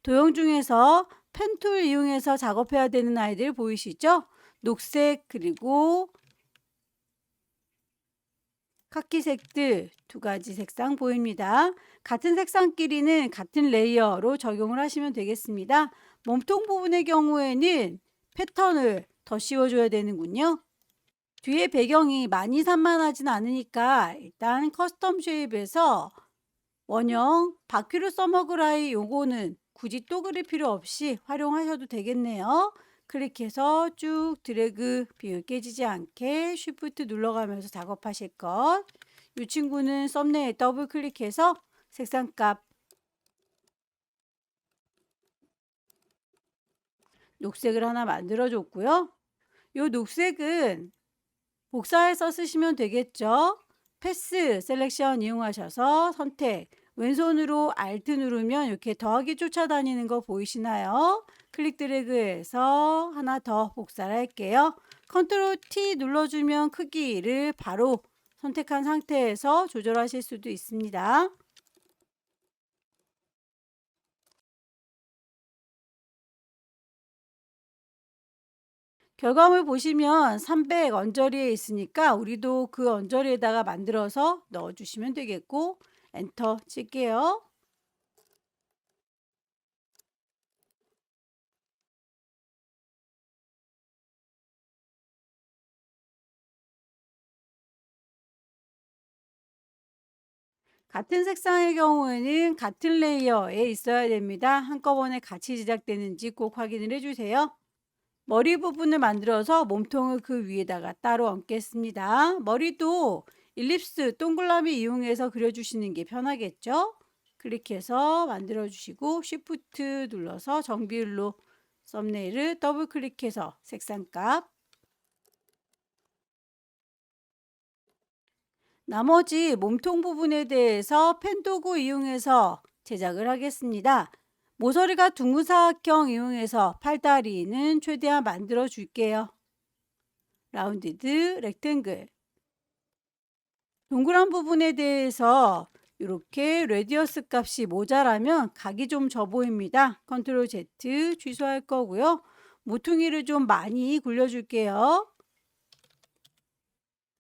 도형 중에서 펜툴 이용해서 작업해야 되는 아이들 보이시죠? 녹색 그리고 카키색들 두 가지 색상 보입니다. 같은 색상끼리는 같은 레이어로 적용을 하시면 되겠습니다. 몸통 부분의 경우에는 패턴을 더 씌워줘야 되는군요. 뒤에 배경이 많이 산만하진 않으니까 일단 커스텀 쉐입에서 원형 바퀴로 써먹으라이 요거는 굳이 또 그릴 필요 없이 활용하셔도 되겠네요. 클릭해서 쭉 드래그 비율 깨지지 않게 쉬프트 눌러가면서 작업하실 것. 이 친구는 썸네일 더블 클릭해서 색상값 녹색을 하나 만들어 줬고요. 이 녹색은 복사해서 쓰시면 되겠죠. 패스 셀렉션 이용하셔서 선택 왼손으로 Alt 누르면 이렇게 더하기 쫓아다니는 거 보이시나요? 클릭 드래그해서 하나 더 복사를 할게요. 컨트롤 T 눌러주면 크기를 바로 선택한 상태에서 조절하실 수도 있습니다. 결과물 보시면 300 언저리에 있으니까 우리도 그 언저리에다가 만들어서 넣어주시면 되겠고 엔터 칠게요. 같은 색상의 경우에는 같은 레이어에 있어야 됩니다. 한꺼번에 같이 제작되는지 꼭 확인을 해주세요. 머리 부분을 만들어서 몸통을 그 위에다가 따로 얹겠습니다. 머리도 일립스 동그라미 이용해서 그려주시는 게 편하겠죠? 클릭해서 만들어 주시고 Shift 눌러서 정비율로 썸네일을 더블 클릭해서 색상값 나머지 몸통 부분에 대해서 펜도구 이용해서 제작을 하겠습니다. 모서리가 둥근 사각형 이용해서 팔다리는 최대한 만들어 줄게요. 라운디드 렉탱글 동그란 부분에 대해서 이렇게 레디어스 값이 모자라면 각이 좀 져 보입니다. 컨트롤 Z 취소할 거고요. 모퉁이를 좀 많이 굴려줄게요.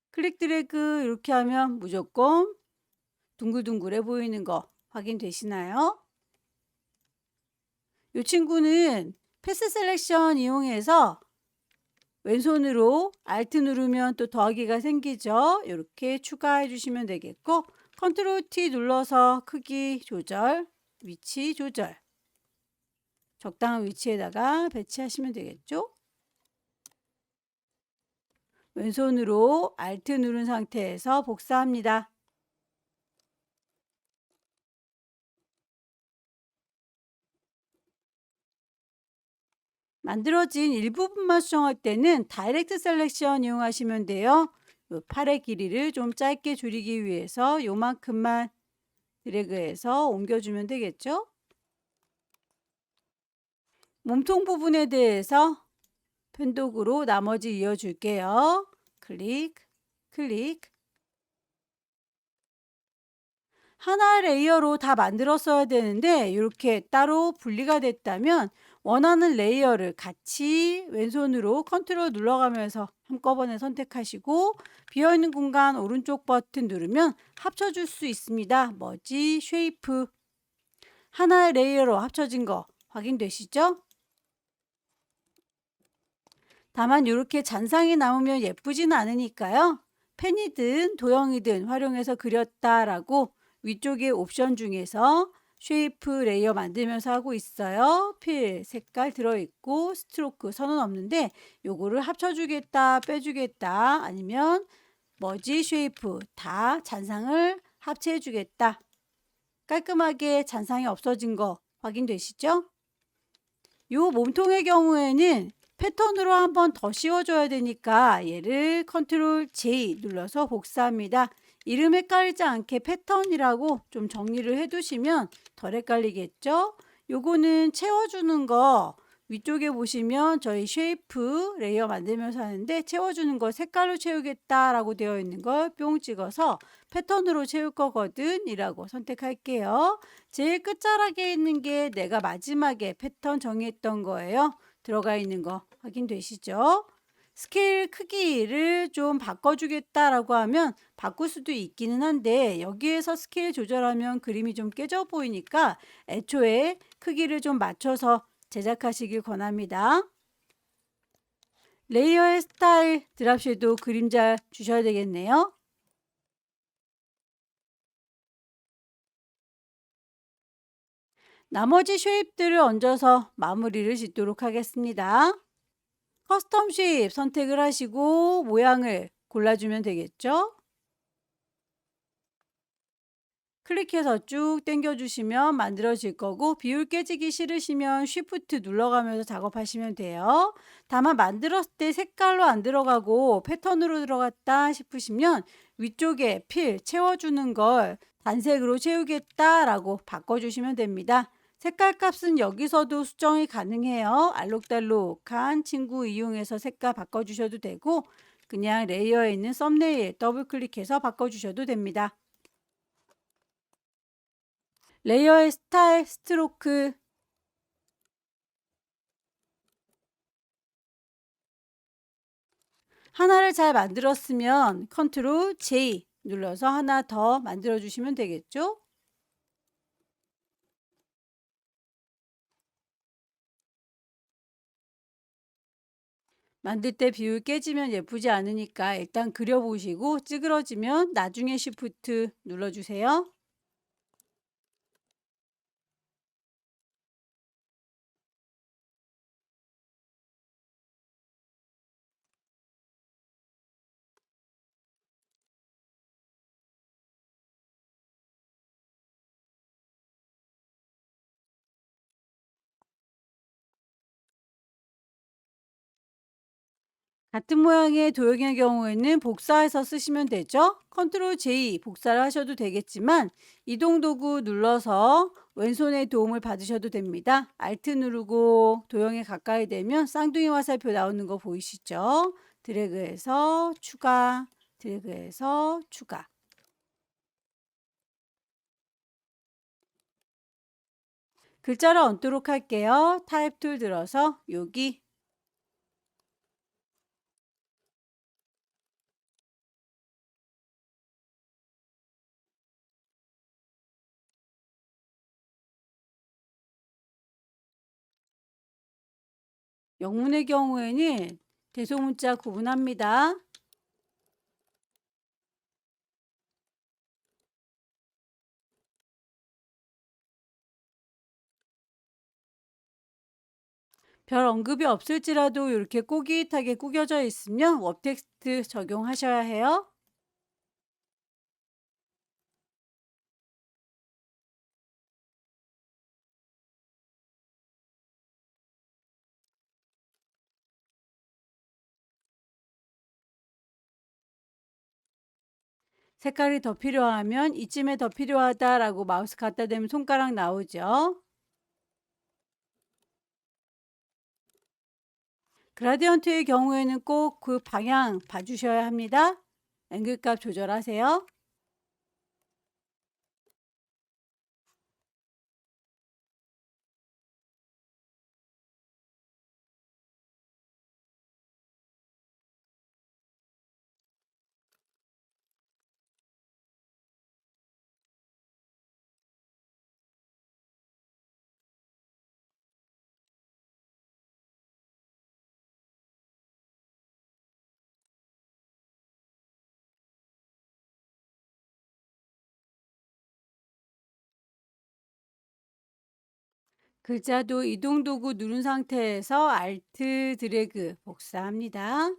클릭 드래그 이렇게 하면 무조건 둥글둥글해 보이는 거 확인되시나요? 이 친구는 패스 셀렉션 이용해서 왼손으로 Alt 누르면 또 더하기가 생기죠. 이렇게 추가해 주시면 되겠고, 컨트롤 T 눌러서 크기 조절, 위치 조절, 적당한 위치에다가 배치하시면 되겠죠. 왼손으로 Alt 누른 상태에서 복사합니다. 만들어진 일부분만 수정할 때는 다이렉트 셀렉션 이용하시면 돼요. 요 팔의 길이를 좀 짧게 줄이기 위해서 요만큼만 드래그해서 옮겨주면 되겠죠. 몸통 부분에 대해서 펜독으로 나머지 이어줄게요. 클릭, 클릭. 하나의 레이어로 다 만들었어야 되는데 이렇게 따로 분리가 됐다면 원하는 레이어를 같이 왼손으로 컨트롤 눌러가면서 한꺼번에 선택하시고 비어있는 공간 오른쪽 버튼 누르면 합쳐줄 수 있습니다. 머지, 쉐이프. 하나의 레이어로 합쳐진 거 확인되시죠? 다만 이렇게 잔상이 남으면 예쁘진 않으니까요. 펜이든 도형이든 활용해서 그렸다라고 위쪽에 옵션 중에서 쉐이프 레이어 만들면서 하고 있어요. 필, 색깔 들어있고 스트로크 선은 없는데 요거를 합쳐주겠다, 빼주겠다, 아니면 머지, 쉐이프 다 잔상을 합체해주겠다. 깔끔하게 잔상이 없어진 거 확인되시죠? 요 몸통의 경우에는 패턴으로 한 번 더 씌워줘야 되니까 얘를 컨트롤 J 눌러서 복사합니다. 이름 헷갈리지 않게 패턴이라고 좀 정리를 해두시면 덜 헷갈리겠죠? 요거는 채워주는 거 위쪽에 보시면 저희 쉐이프 레이어 만들면서 하는데 채워주는 거 색깔로 채우겠다라고 되어 있는 걸 뿅 찍어서 패턴으로 채울 거거든 이라고 선택할게요. 제일 끝자락에 있는 게 내가 마지막에 패턴 정했던 거예요. 들어가 있는 거 확인되시죠? 스케일 크기를 좀 바꿔주겠다라고 하면 바꿀 수도 있기는 한데 여기에서 스케일 조절하면 그림이 좀 깨져 보이니까 애초에 크기를 좀 맞춰서 제작하시길 권합니다. 레이어의 스타일 드랍 섀도우 그림자 주셔야 되겠네요. 나머지 쉐입들을 얹어서 마무리를 짓도록 하겠습니다. 커스텀 쉐입 선택을 하시고 모양을 골라주면 되겠죠. 클릭해서 쭉 당겨주시면 만들어질 거고 비율 깨지기 싫으시면 쉬프트 눌러가면서 작업하시면 돼요. 다만 만들었을 때 색깔로 안 들어가고 패턴으로 들어갔다 싶으시면 위쪽에 필 채워주는 걸 단색으로 채우겠다라고 바꿔주시면 됩니다. 색깔 값은 여기서도 수정이 가능해요. 알록달록한 친구 이용해서 색깔 바꿔주셔도 되고 그냥 레이어에 있는 썸네일 더블 클릭해서 바꿔주셔도 됩니다. 레이어의 스타일, 스트로크 하나를 잘 만들었으면 컨트롤 J 눌러서 하나 더 만들어 주시면 되겠죠? 만들 때 비율 깨지면 예쁘지 않으니까 일단 그려보시고 찌그러지면 나중에 Shift 눌러주세요. 같은 모양의 도형의 경우에는 복사해서 쓰시면 되죠. 컨트롤 J 복사를 하셔도 되겠지만 이동 도구 눌러서 왼손의 도움을 받으셔도 됩니다. Alt 누르고 도형에 가까이 되면 쌍둥이 화살표 나오는 거 보이시죠? 드래그해서 추가, 드래그해서 추가. 글자를 얹도록 할게요. 타입 툴 들어서 여기 영문의 경우에는 대소문자 구분합니다. 별 언급이 없을지라도 이렇게 꼬깃하게 구겨져 있으면 웹텍스트 적용하셔야 해요. 색깔이 더 필요하면 이쯤에 더 필요하다라고 마우스 갖다 대면 손가락 나오죠. 그라디언트의 경우에는 꼭 그 방향 봐주셔야 합니다. 앵글 값 조절하세요. 글자도 이동 도구 누른 상태에서 Alt 드래그 복사합니다.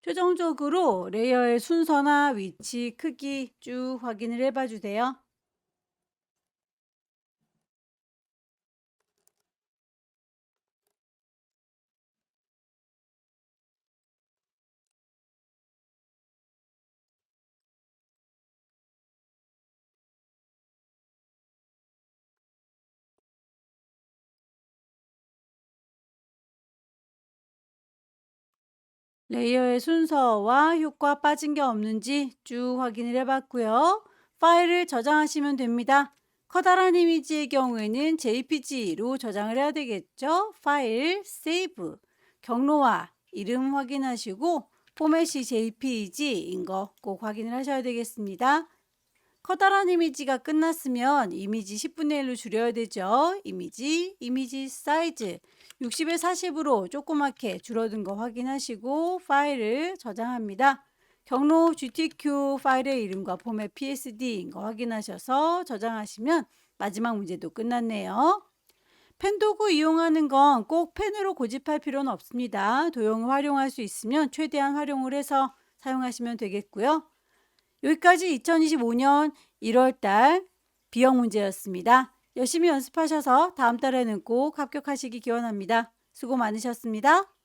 최종적으로 레이어의 순서나 위치, 크기 쭉 확인을 해봐 주세요. 레이어의 순서와 효과 빠진 게 없는지 쭉 확인을 해봤고요. 파일을 저장하시면 됩니다. 커다란 이미지의 경우에는 JPG로 저장을 해야 되겠죠. 파일, 세이브, 경로와 이름 확인하시고 포맷이 JPG인 거 꼭 확인을 하셔야 되겠습니다. 커다란 이미지가 끝났으면 이미지 10분의 1로 줄여야 되죠. 이미지 사이즈 60에 40으로 조그맣게 줄어든 거 확인하시고 파일을 저장합니다. 경로 GTQ 파일의 이름과 포맷 PSD인 거 확인하셔서 저장하시면 마지막 문제도 끝났네요. 펜 도구 이용하는 건 꼭 펜으로 고집할 필요는 없습니다. 도형을 활용할 수 있으면 최대한 활용을 해서 사용하시면 되겠고요. 여기까지 2025년 1월달 B형 문제였습니다. 열심히 연습하셔서 다음 달에는 꼭 합격하시기 기원합니다. 수고 많으셨습니다.